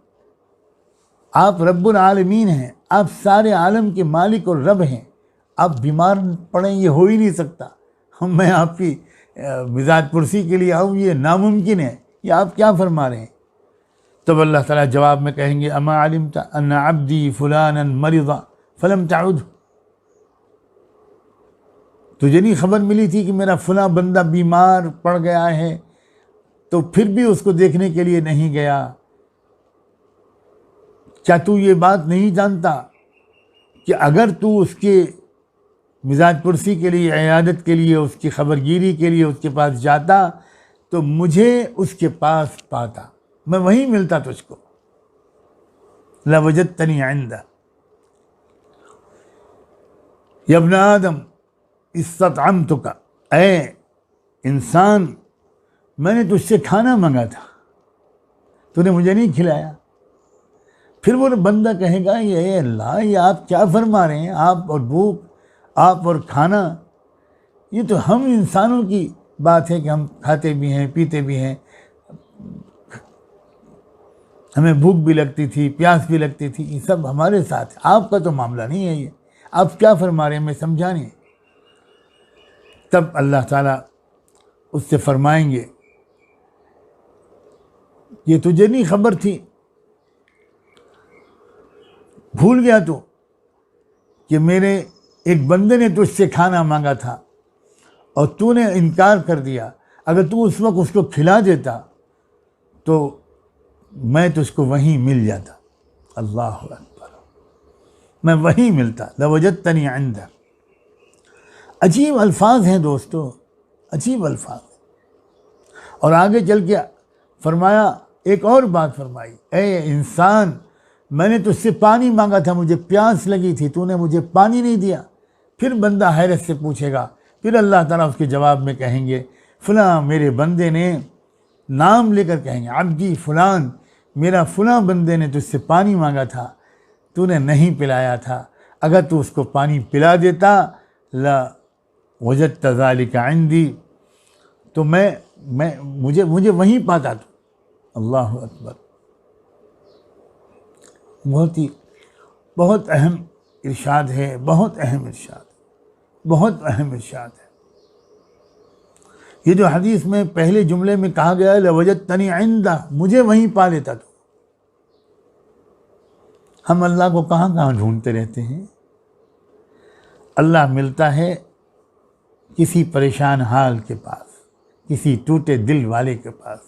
आप रब्बुल आलमीन हैं, आप सारे आलम के मालिक और रब हैं, आप बीमार पड़ें ये हो ही नहीं सकता। मैं आपकी मिजाज पुरसी के लिए आऊँ, ये नामुमकिन है, ये आप क्या फरमा रहे हैं। तब अल्लाह ताला जवाब में कहेंगे अमा अलिमता अन्ना अब्दी फुलानन मरिदा फलम ताउद, तुझे नहीं खबर मिली थी कि मेरा फला बंदा बीमार पड़ गया है तो फिर भी उसको देखने के लिए नहीं गया। क्या तू ये बात नहीं जानता कि अगर तू उसके मिजाज पुरसी के लिए, इयादत के लिए, उसकी खबरगिरी के लिए उसके पास जाता तो मुझे उसके पास पाता, मैं वहीं मिलता तुझको। लवजदतनी इंदा या इब्न आदम इस्ततअमतुका, ऐ इंसान मैंने तुझसे खाना मांगा था, तूने मुझे नहीं खिलाया। फिर वो बंदा कहेगा ये अल्लाह, ये आप क्या फरमा रहे हैं, आप और भूख, आप और खाना, ये तो हम इंसानों की बात है कि हम खाते भी हैं, पीते भी हैं, हमें भूख भी लगती थी, प्यास भी लगती थी, ये सब हमारे साथ है, आपका तो मामला नहीं है, ये आप क्या फरमा रहे हैं, मैं समझाने। तब अल्लाह ताला उससे फरमाएंगे ये तुझे नहीं खबर थी, भूल गया तू कि मेरे एक बंदे ने तुझसे खाना मांगा था और तूने इनकार कर दिया। अगर तू उस वक्त उसको खिला देता तो मैं तुझको वहीं मिल जाता। अल्लाह अकबर, मैं वहीं मिलता। लवजदतनी इंदा। अजीब अल्फाज हैं दोस्तों, अजीब अल्फाज। और आगे चल के फरमाया, एक और बात फरमाई, ए इंसान मैंने तुझसे पानी मांगा था, मुझे प्यास लगी थी, तूने मुझे पानी नहीं दिया। फिर बंदा हैरत से पूछेगा, फिर अल्लाह ताला उसके जवाब में कहेंगे फ़लाँ मेरे बंदे ने, नाम लेकर कहेंगे अब्दी फ़लान, मेरा फ़लाँ बंदे ने तुझसे पानी मांगा था, तूने नहीं पिलाया था। अगर तू उसको पानी पिला देता ला वजदत ज़ालिका इंदी, तो मुझे वहीं पाता तू। अल्लाह अकबर। बहुत अहम इरशाद है, बहुत अहम इरशाद, बहुत अहम इरशाद है। ये जो हदीस में पहले जुमले में कहा गया है लवजदतनी इंदा, मुझे वहीं पा लेता तू। हम अल्लाह को कहाँ कहाँ ढूंढते रहते हैं। अल्लाह मिलता है किसी परेशान हाल के पास, किसी टूटे दिल वाले के पास,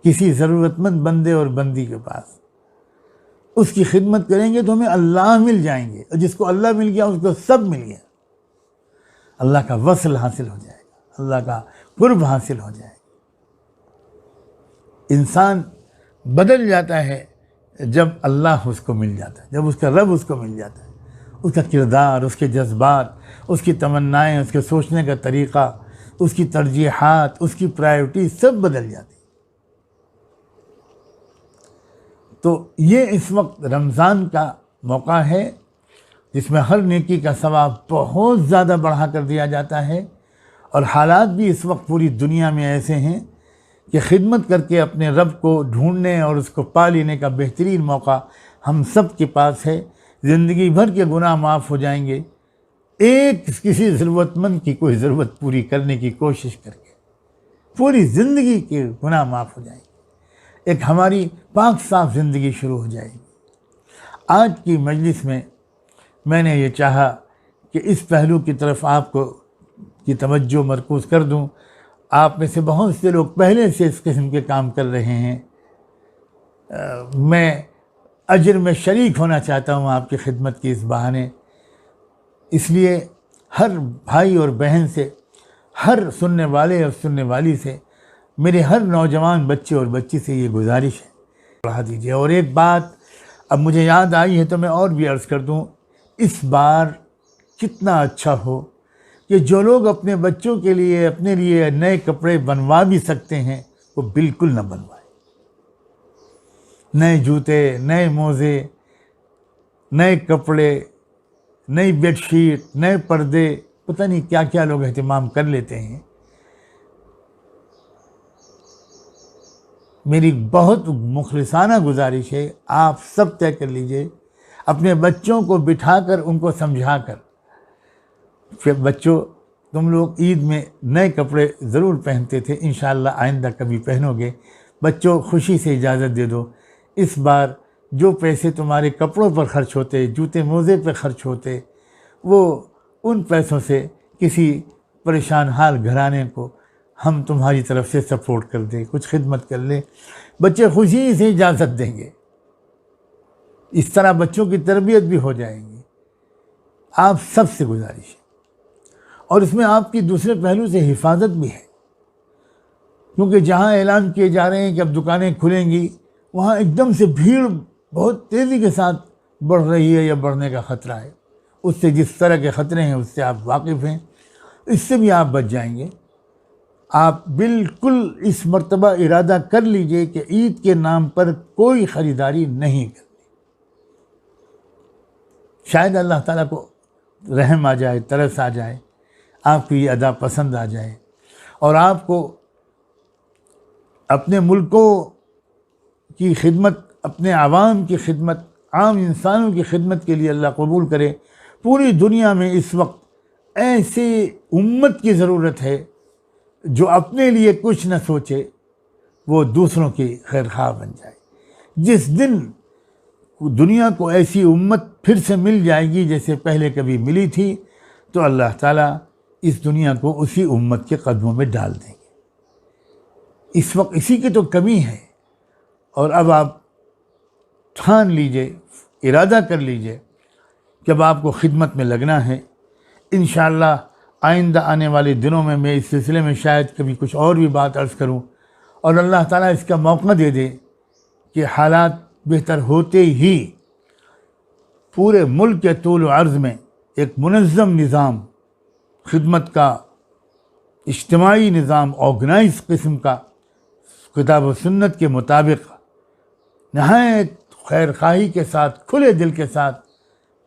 किसी ज़रूरतमंद बंदे और बंदी के पास। उसकी खिदमत करेंगे तो हमें अल्लाह मिल जाएंगे, और जिसको अल्लाह मिल गया उसको सब मिल गया। अल्लाह का वसल हासिल हो जाएगा, अल्लाह का कुर्ब हासिल हो जाएगा। इंसान बदल जाता है जब अल्लाह उसको मिल जाता है, जब उसका रब उसको मिल जाता है। उसका किरदार, उसके जज्बात, उसकी तमन्नाएँ, उसके सोचने का तरीक़ा, उसकी तरजीहात, उसकी प्रायोरिटी सब बदल जाती। तो ये इस वक्त रमज़ान का मौका है जिसमें हर नेकी का सवाब बहुत ज़्यादा बढ़ा कर दिया जाता है। और हालात भी इस वक्त पूरी दुनिया में ऐसे हैं कि खिदमत करके अपने रब को ढूंढने और उसको पा लेने का बेहतरीन मौका हम सब के पास है। ज़िंदगी भर के गुनाह माफ़ हो जाएंगे एक किसी ज़रूरतमंद की कोई ज़रूरत पूरी करने की कोशिश करके, पूरी ज़िंदगी के गुनाह माफ़ हो जाएंगे। एक हमारी पाक साफ ज़िंदगी शुरू हो जाएगी। आज की मजलिस में मैंने ये चाहा कि इस पहलू की तरफ आपको की तवज्जो मरकूज़ कर दूं। आप में से बहुत से लोग पहले से इस किस्म के काम कर रहे हैं। मैं अजर में शरीक होना चाहता हूं आपकी खिदमत की इस बहाने। इसलिए हर भाई और बहन से, हर सुनने वाले और सुनने वाली से, मेरे हर नौजवान बच्चे और बच्ची से ये गुजारिश है, बढ़ा दीजिए। और एक बात अब मुझे याद आई है तो मैं और भी अर्ज़ कर दूं, इस बार कितना अच्छा हो कि जो लोग अपने बच्चों के लिए, अपने लिए नए कपड़े बनवा भी सकते हैं वो बिल्कुल न बनवाएं। नए जूते, नए मोज़े, नए कपड़े, नई बेडशीट, नए पर्दे, पता नहीं क्या क्या लोग एहतिमाम कर लेते हैं। मेरी बहुत मुखलिसाना गुजारिश है, आप सब तय कर लीजिए, अपने बच्चों को बिठाकर उनको समझाकर, फिर बच्चों तुम लोग ईद में नए कपड़े ज़रूर पहनते थे, इंशाअल्लाह आइंदा कभी पहनोगे। बच्चों खुशी से इजाज़त दे दो, इस बार जो पैसे तुम्हारे कपड़ों पर खर्च होते, जूते मोज़े पर खर्च होते, वो उन पैसों से किसी परेशान हाल घराने को हम तुम्हारी तरफ से सपोर्ट कर दें, कुछ खिदमत कर ले। बच्चे खुशी से इजाज़त देंगे, इस तरह बच्चों की तरबियत भी हो जाएगी। आप सबसे गुजारिश है, और इसमें आपकी दूसरे पहलू से हिफाजत भी है, क्योंकि जहाँ ऐलान किए जा रहे हैं कि अब दुकानें खुलेंगी, वहाँ एकदम से भीड़ बहुत तेज़ी के साथ बढ़ रही है या बढ़ने का ख़तरा है। उससे जिस तरह के ख़तरे हैं उससे आप वाकिफ़ हैं, इससे भी आप बच जाएंगे। आप बिल्कुल इस मर्तबा इरादा कर लीजिए कि ईद के नाम पर कोई ख़रीदारी नहीं करनी। शायद अल्लाह ताला को रहम आ जाए, तरस आ जाए, आपको ये अदा पसंद आ जाए और आपको अपने मुल्कों की खिदमत, अपने आवाम की खिदमत, आम इंसानों की खिदमत के लिए अल्लाह कबूल करे। पूरी दुनिया में इस वक्त ऐसी उम्मत की ज़रूरत है जो अपने लिए कुछ न सोचे, वो दूसरों की खैरख्वाह बन जाए। जिस दिन दुनिया को ऐसी उम्मत फिर से मिल जाएगी जैसे पहले कभी मिली थी, तो अल्लाह ताला इस दुनिया को उसी उम्मत के कदमों में डाल देंगे। इस वक्त इसी की तो कमी है, और अब आप ठान लीजिए, इरादा कर लीजिए कि अब आपको खिदमत में लगना है। इंशाअल्लाह आइंदा आने वाले दिनों में मैं इस सिलसिले में शायद कभी कुछ और भी बात अर्ज़ करूं, और अल्लाह ताला इसका मौका दे दे कि हालात बेहतर होते ही पूरे मुल्क के तूल अर्ज़ में एक मुनज़्ज़म निज़ाम, खिदमत का इज्तिमाई निज़ाम, ऑर्गेनाइज किस्म का, किताब व सुन्नत के मुताबिक नहायत खैर खाही के साथ, खुले दिल के साथ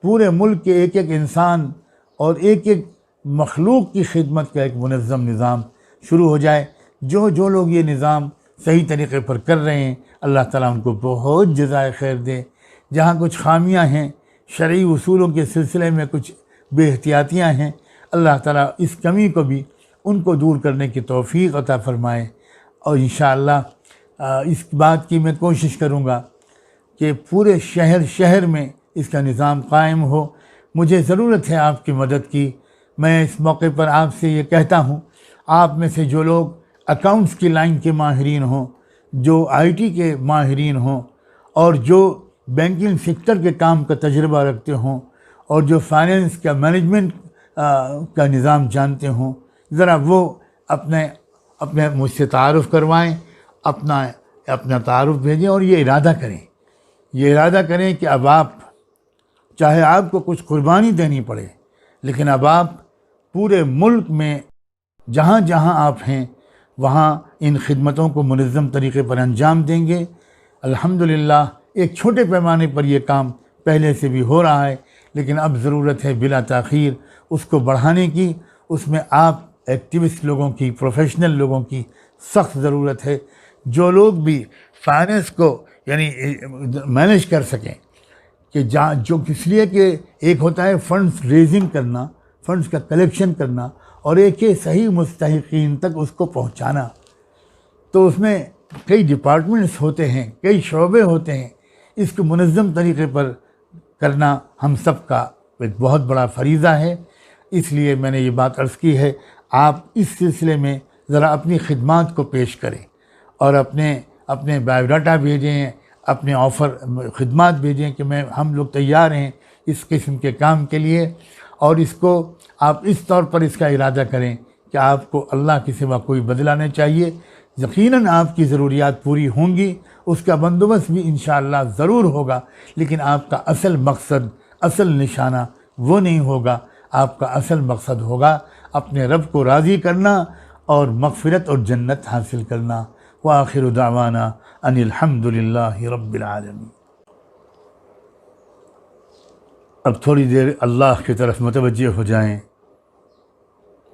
पूरे मुल्क के एक एक इंसान और एक एक मखलूक की खिदमत का एक मुनज़्ज़म निज़ाम शुरू हो जाए। जो जो लोग ये निज़ाम सही तरीक़े पर कर रहे हैं, अल्लाह ताला उनको बहुत जज़ाए खैर दे। जहाँ कुछ खामियाँ हैं, शरई उसूलों के सिलसिले में कुछ बेहतियातियाँ हैं, अल्लाह ताला इस कमी को भी उनको दूर करने की तौफ़ीक़ अता फ़रमाए। और इंशाअल्लाह इस बात की मैं कोशिश करूँगा कि पूरे शहर शहर में इसका निज़ाम कायम हो। मुझे ज़रूरत है आपकी मदद की। मैं इस मौके पर आपसे ये कहता हूँ, आप में से जो लोग अकाउंट्स की लाइन के माहिरीन हों, जो आईटी के माहिरीन हों, और जो बैंकिंग सेक्टर के काम का तजुर्बा रखते हों, और जो फाइनेंस का मैनेजमेंट का निज़ाम जानते हों, ज़रा वो अपने मुझसे तारुफ़ करवाएं, अपना तारुफ़ भेजें और ये इरादा करें कि अब आप, चाहे आपको कुछ कुर्बानी देनी पड़े, लेकिन अब आप पूरे मुल्क में जहाँ जहाँ आप हैं वहाँ इन खिदमतों को मुनज़्ज़म तरीक़े पर अंजाम देंगे। अल्हम्दुलिल्लाह एक छोटे पैमाने पर यह काम पहले से भी हो रहा है, लेकिन अब ज़रूरत है बिला ताख़ीर उसको बढ़ाने की। उसमें आप एक्टिविस्ट लोगों की, प्रोफेशनल लोगों की सख्त ज़रूरत है, जो लोग भी फाइनेंस को यानी मैनेज कर सकें, कि जो इसलिए कि एक होता है फ़ंड्स रेजिंग करना, फ़ंड्स का कलेक्शन करना, और एक है सही मुस्तहिकीन तक उसको पहुंचाना। तो उसमें कई डिपार्टमेंट्स होते हैं, कई शोबे होते हैं। इसको मुनज़्ज़म तरीक़े पर करना हम सब का एक बहुत बड़ा फ़रीज़ा है। इसलिए मैंने ये बात अर्ज़ की है। आप इस सिलसिले में ज़रा अपनी खिदमात को पेश करें और अपने बायोडाटा भेजें, अपने ऑफ़र खिदमात भेजें कि हम लोग तैयार हैं इस किस्म के काम के लिए। और इसको आप इस तौर पर इसका इरादा करें कि आपको अल्लाह के सिवा कोई बदला नहीं चाहिए। यकीनन आपकी ज़रूरियात पूरी होंगी, उसका बंदोबस्त भी इंशाअल्लाह ज़रूर होगा, लेकिन आपका असल मकसद, असल निशाना वो नहीं होगा। आपका असल मकसद होगा अपने रब को राज़ी करना और मग़फ़िरत और जन्नत हासिल करना। व आखिरु दावाना अनिल हम्दुलिल्लाहि रब्बिल आलमीन। अब थोड़ी देर अल्लाह की तरफ मुतवज्जह हो जाएं,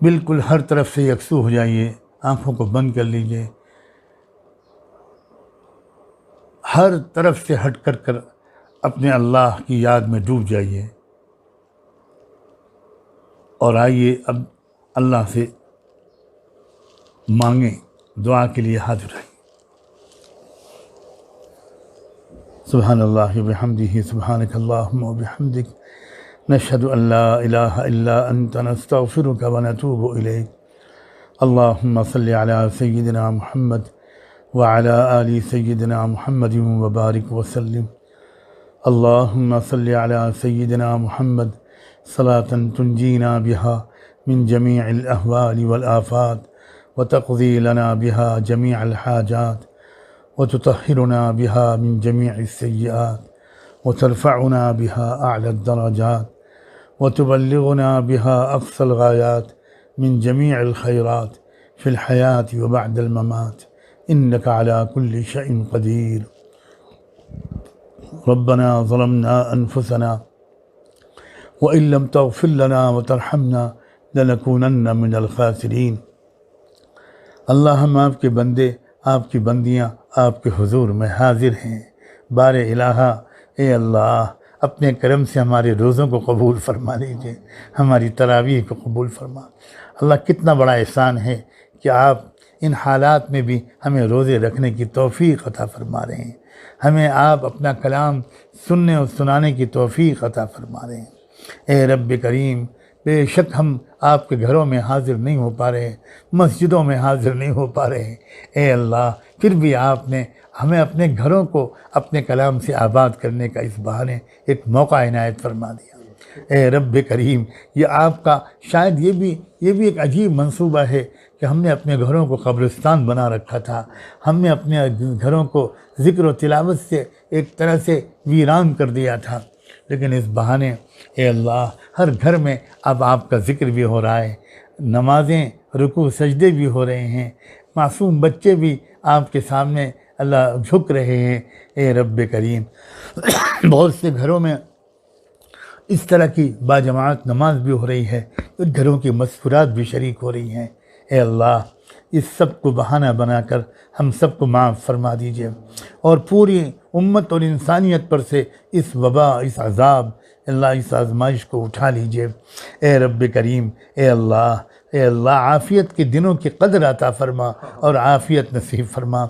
बिल्कुल हर तरफ से यकसू हो जाइए, आँखों को बंद कर लीजिए, हर तरफ से हट कर अपने अल्लाह की याद में डूब जाइए। और आइए अब अल्लाह से मांगें, दुआ के लिए हाथ उठाएं। सुब्हानल्लाहि व बिहम्दिही सुब्हानकल्लाहुम्मा व बिहम्दिक नशहदु अल्ला इलाहा इल्ला अंता नस्तगफिरुका व नतूबु इलैक। अल्लाहुम्मा सल्लि अला सय्यिदिना मुहम्मद व अला आलि सय्यिदिना मुहम्मद व बारिक व सल्लिम। अल्लाहुम्मा सल्लि अला सय्यिदिना मुहम्मद सलातन तुंजीना बिहा मिन जमीइल अहवाल वल आफात व तक़ज़ी लना बिहा जमीअल हाजात व तुतहिरुना बिहा मिन जमीइस सय्यिआत व तरफ़उना बिहा अअला दरजात व तुबल्लिगुना बिहा अक़सल गायात मिन जमीइल खैरात फ़िल हयात व बअदल ममात इन्नका अला कुल्लि शैइन क़दीर। रब्बना ज़लमना अनफुसना व इन लम तग़फ़िर लना व तरहमना लनकूनन्ना मिनल ख़ासिरीन। अल्लाह, हम आपके बंदे, आपकी बंदियाँ आपके हुजूर में हाजिर हैं। बारे इलाहा, ए अल्लाह, अपने करम से हमारे रोज़ों को कबूल फरमा लीजिए, हमारी तरावीह को कबूल फरमा। अल्लाह, कितना बड़ा एहसान है कि आप इन हालात में भी हमें रोज़े रखने की तौफ़ीक़ अता फरमा रहे हैं, हमें आप अपना कलाम सुनने और सुनाने की तौफ़ीक़ अता फरमा रहे हैं। ए रब्ब करीम, बेशक हम आपके घरों में हाज़िर नहीं हो पा रहे, मस्जिदों में हाज़िर नहीं हो पा रहे। ए अल्लाह, फिर भी आपने हमें अपने घरों को अपने कलाम से आबाद करने का इस बहाने एक मौका इनायत फरमा दिया। ए रब्ब करीम, ये आपका शायद ये भी एक अजीब मंसूबा है कि हमने अपने घरों को कब्रिस्तान बना रखा था, हमने अपने घरों को ज़िक्र व तिलावत से एक तरह से वीरान कर दिया था। लेकिन इस बहाने ए अल्लाह, हर घर में अब आपका ज़िक्र भी हो रहा है, नमाज़ें, रुकू सजदे भी हो रहे हैं, मासूम बच्चे भी आपके सामने अल्लाह झुक रहे हैं। ए रब्ब करीम, बहुत से घरों में इस तरह की बाजमात नमाज भी हो रही है, तो घरों की मस्कुरात भी शरीक हो रही हैं। ए अल्लाह, इस सब को बहाना बनाकर हम सबको माफ़ फरमा दीजिए और पूरी उम्मत और इंसानियत पर से इस वबा, इस अज़ाब, अल्लाह इस आज़माइश को उठा लीजिए। ए रब्ब करीम, ए अल्लाह, आफ़ियत के दिनों की कदर अता फ़रमा और आफ़ियत नसीब फ़रमा।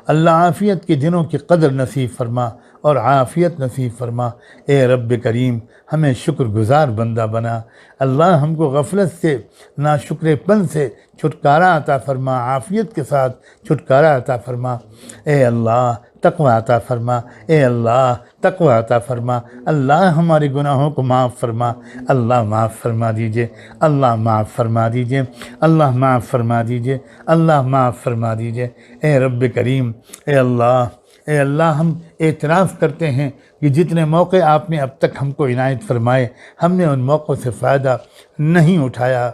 अल्लाह, आफ़ियत के दिनों की कदर नसीब फ़रमा और आफ़ियत नसीब फ़रमा। ए रब्ब करीम, हमें शुक्रगुज़ार बंदा बना। अल्लाह, हमको गफलत से, नाशुक्रेपन से छुटकारा अता फ़रमा, आफ़ियत के साथ छुटकारा अता फ़रमा। ए अल्लाह, तक़वा अता फ़रमा। ए अल्लाह, तक़वा अता फ़रमा। अल्लाह, हमारे गुनाहों को माफ़ फ़रमा। अल्लाह माफ़ फ़रमा दीजिए, अल्लाह माफ़ फ़रमा दीजिए, अल्लाह माफ़ फ़रमा दीजिए, अल्लाह माफ़ फ़रमा दीजिए। ए रब्ब करीम, ए अल्लाह, हम एतराफ़ करते हैं कि जितने मौके आपने अब तक हमको इनायत फ़रमाए, हमने उन मौक़ों से फ़ायदा नहीं उठाया।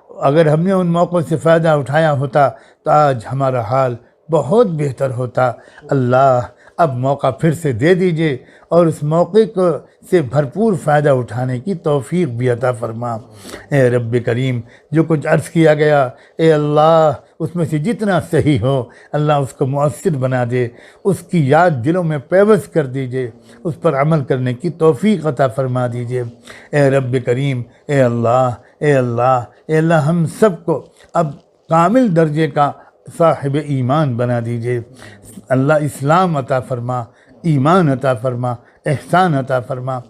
अगर हमने उन मौक़ों से फ़ायदा उठाया होता तो आज हमारा हाल बहुत बेहतर होता। अल्लाह, अब मौका फिर से दे दीजिए और उस मौके को से भरपूर फ़ायदा उठाने की तौफ़ीक़ भी अता फ़रमा। ए रब्ब करीम, जो कुछ अर्ज़ किया गया, ए अल्लाह, उसमें से जितना सही हो अल्लाह उसको मुअस्सिर बना दे, उसकी याद दिलों में पैवस कर दीजिए, उस पर अमल करने की तौफ़ीक़ अता फ़रमा दीजिए। ए रब्ब करीम, ए अल्लाह, हम सबको अब कामिल दर्जे का साहिब ईमान बना दीजिए। अल्लाह, इस्लाम अता फ़रमा, ईमान अता फ़रमा, एहसान अता फ़रमा।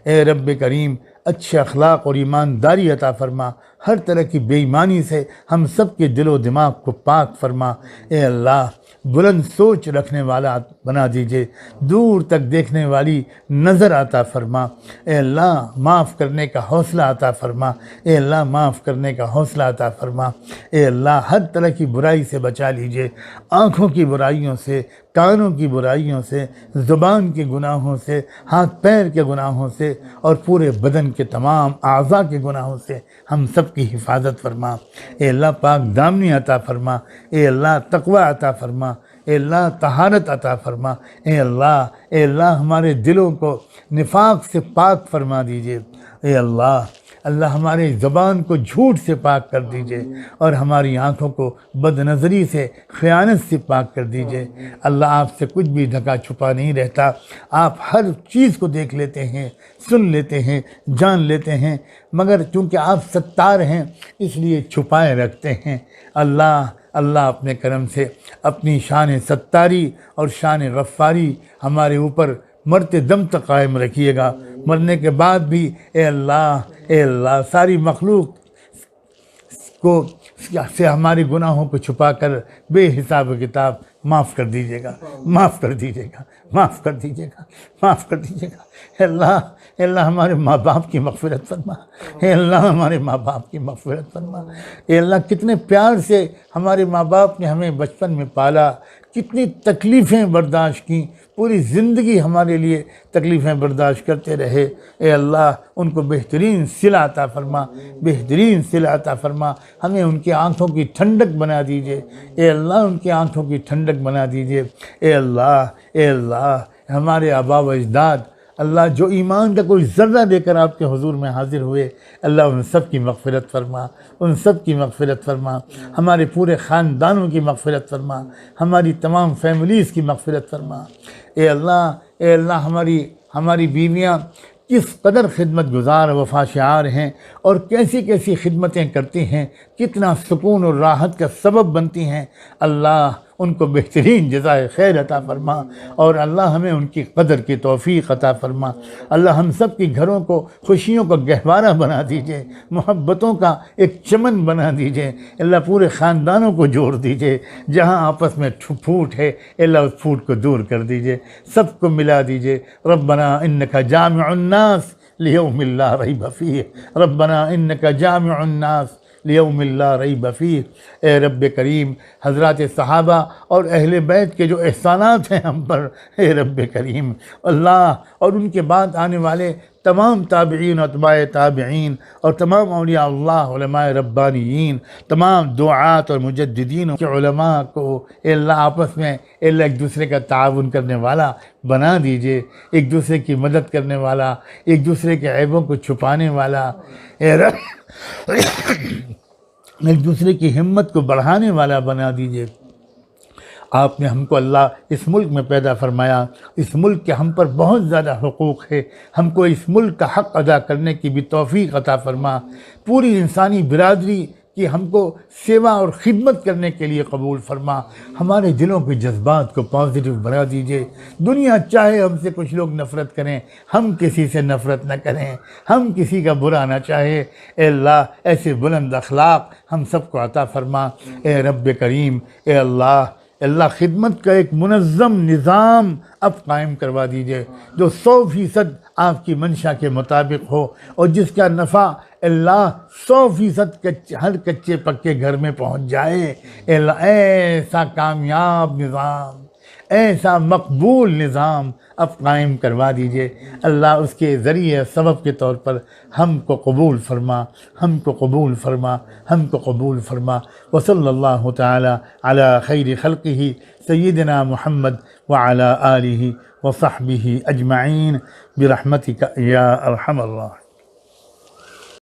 ए रब्ब करीम, अच्छे अखलाक और ईमानदारी अता फ़रमा। हर तरह की बेईमानी से हम सब के दिलो दिमाग को पाक फ़रमा। ए अल्लाह, बुलंद सोच रखने वाला बना दीजिए, दूर तक देखने वाली नज़र अता फ़रमा। ए अल्लाह, माफ़ करने का हौसला अता फ़रमा। ए अल्लाह, माफ़ करने का हौसला अता फ़रमा। ए अल्लाह, हर तरह की बुराई से बचा लीजिए, आँखों की बुराइयों से, कानों की बुराइयों से, ज़ुबान के गुनाहों से, हाथ पैर के गुनाहों से और पूरे बदन के तमाम आज़ा के गुनाहों से हम सब की हिफाजत फरमा। ए अल्लाह, पाक दामनी अता फ़रमा। ए अल्लाह, तक़वा अता फ़रमा। ए अल्लाह, तहारत अता फ़रमा। ए अल्लाह, हमारे दिलों को निफाक से पाक फरमा दीजिए। ए अल्लाह, अल्लाह हमारे ज़बान को झूठ से पाक कर दीजिए और हमारी आँखों को बदनज़री से, ख़यानत से पाक कर दीजिए। अल्लाह आपसे कुछ भी ढका छुपा नहीं रहता, आप हर चीज़ को देख लेते हैं, सुन लेते हैं, जान लेते हैं, मगर चूँकि आप सत्तार हैं इसलिए छुपाए रखते हैं। अल्लाह अपने करम से अपनी शान सत्तारी और शान गफ़्फ़ारी हमारे ऊपर मरते दम तक कायम रखिएगा। मरने के बाद भी ए अल्लाह सारी मखलूक को से हमारे गुनाहों को छुपा कर बेहिसाब किताब माफ़ कर दीजिएगा, माफ़ कर दीजिएगा, माफ़ कर दीजिएगा, माफ़ कर दीजिएगा। अल्लाह हमारे माँ बाप की मग़फ़िरत फरमा, अल्लाह हमारे माँ बाप की मग़फ़िरत फरमा। अल्लाह कितने प्यार से हमारे माँ बाप ने हमें बचपन में पाला, कितनी तकलीफ़ें बर्दाश्त की, पूरी ज़िंदगी हमारे लिए तकलीफ़ें बर्दाश्त करते रहे। ए अल्लाह उनको बेहतरीन सिला अता फरमा, बेहतरीन सिला अता फरमा। हमें उनकी आँखों की ठंडक बना दीजिए। ए अल्लाह उनकी आँखों की ठंडक बना दीजिए। ए अल्लाह हमारे आबा व अजदाद अल्लाह जो ईमान का कोई ज़र्रा लेकर आपके हुजूर में हाज़िर हुए, अल्लाह उन सब की मग़फ़िरत फरमा, उन सब की मग़फ़िरत फरमा। हमारे पूरे ख़ानदानों की मग़फ़िरत फरमा, हमारी तमाम फैमिलीज़ की मग़फ़िरत फरमा। ए अल्लाह हमारी बीवियाँ किस कदर खिदमत गुज़ार वफ़ाशियार हैं और कैसी कैसी खिदमतें करती हैं, कितना सुकून और राहत का सबब बनती हैं। अल्लाह उनको बेहतरीन जज़ाए खैर अता फरमा और अल्लाह हमें उनकी कदर की तौफ़ीक़ अता फरमा। अल्लाह हम सब के घरों को खुशियों का गहवारा बना दीजिए, मोहब्बतों का एक चमन बना दीजिए। अल्लाह पूरे ख़ानदानों को जोड़ दीजिए, जहाँ आपस में फूट है अल्लाह उस फूट को दूर कर दीजिए, सबको मिला दीजिए। रब्बना इन्नका जामिउन नास लियौमिन ला रैब फीह, रब्बना इन्नका जामिउन नास लियौमिन ला रैब फीह। ए रब्ब करीम, हज़रात सहाबा और अहले बैत के जो एहसानात हैं हम पर, ए रब्ब करीम अल्लाह, और उनके बाद आने वाले तमाम ताबिईन, अतबाए ताबिईन और तमाम औलिया अल्लाह, उलमाए रब्बानियीन, तमाम दुआत और मुजद्दिदीन के उलमा को अल्लाह आपस में अल्लाह एक दूसरे का ताउन करने वाला बना दीजिए, एक दूसरे की मदद करने वाला, एक दूसरे के ऐबों को छुपाने वाला, एक दूसरे की हिम्मत को बढ़ाने वाला बना दीजिए। आपने हमको अल्लाह इस मुल्क में पैदा फरमाया, इस मुल्क के हम पर बहुत ज़्यादा हुकूक़ है, हमको इस मुल्क का हक़ अदा करने की भी तौफ़ीक़ अता फरमा। पूरी इंसानी बिरादरी की हमको सेवा और ख़िदमत करने के लिए कबूल फरमा। हमारे दिलों के जज्बात को पॉजिटिव बना दीजिए। दुनिया चाहे हमसे कुछ लोग नफ़रत करें, हम किसी से नफ़रत न करें, हम किसी का बुरा ना चाहे। ए अल्लाह ऐसे बुलंद अखलाक हम सबको अता फरमा। ए रब्ब करीम, ए अल्लाह खिदमत का एक मुनज़्ज़म निज़ाम अब कायम करवा दीजिए, जो 100% आपकी मंशा के मुताबिक हो और जिसका नफ़ा अल्लाह 100% हर कच्चे पक्के घर में पहुंच जाए। अल्लाह ऐसा कामयाब निज़ाम, ऐसा मकबूल निज़ाम अब कायम करवा दीजिए। अल्लाह उसके ज़रिए सबब के तौर पर हमको कबूल फरमा, हमको कबूल फरमा, हमको कबूल फरमा। व सल्लल्लाहु तआला अला खैरि खल्क़िही सय्यिदिना मुहम्मद व अला आलिही व सहबिही अजमईन बिरहमतिका या अरहमर राहिमीन।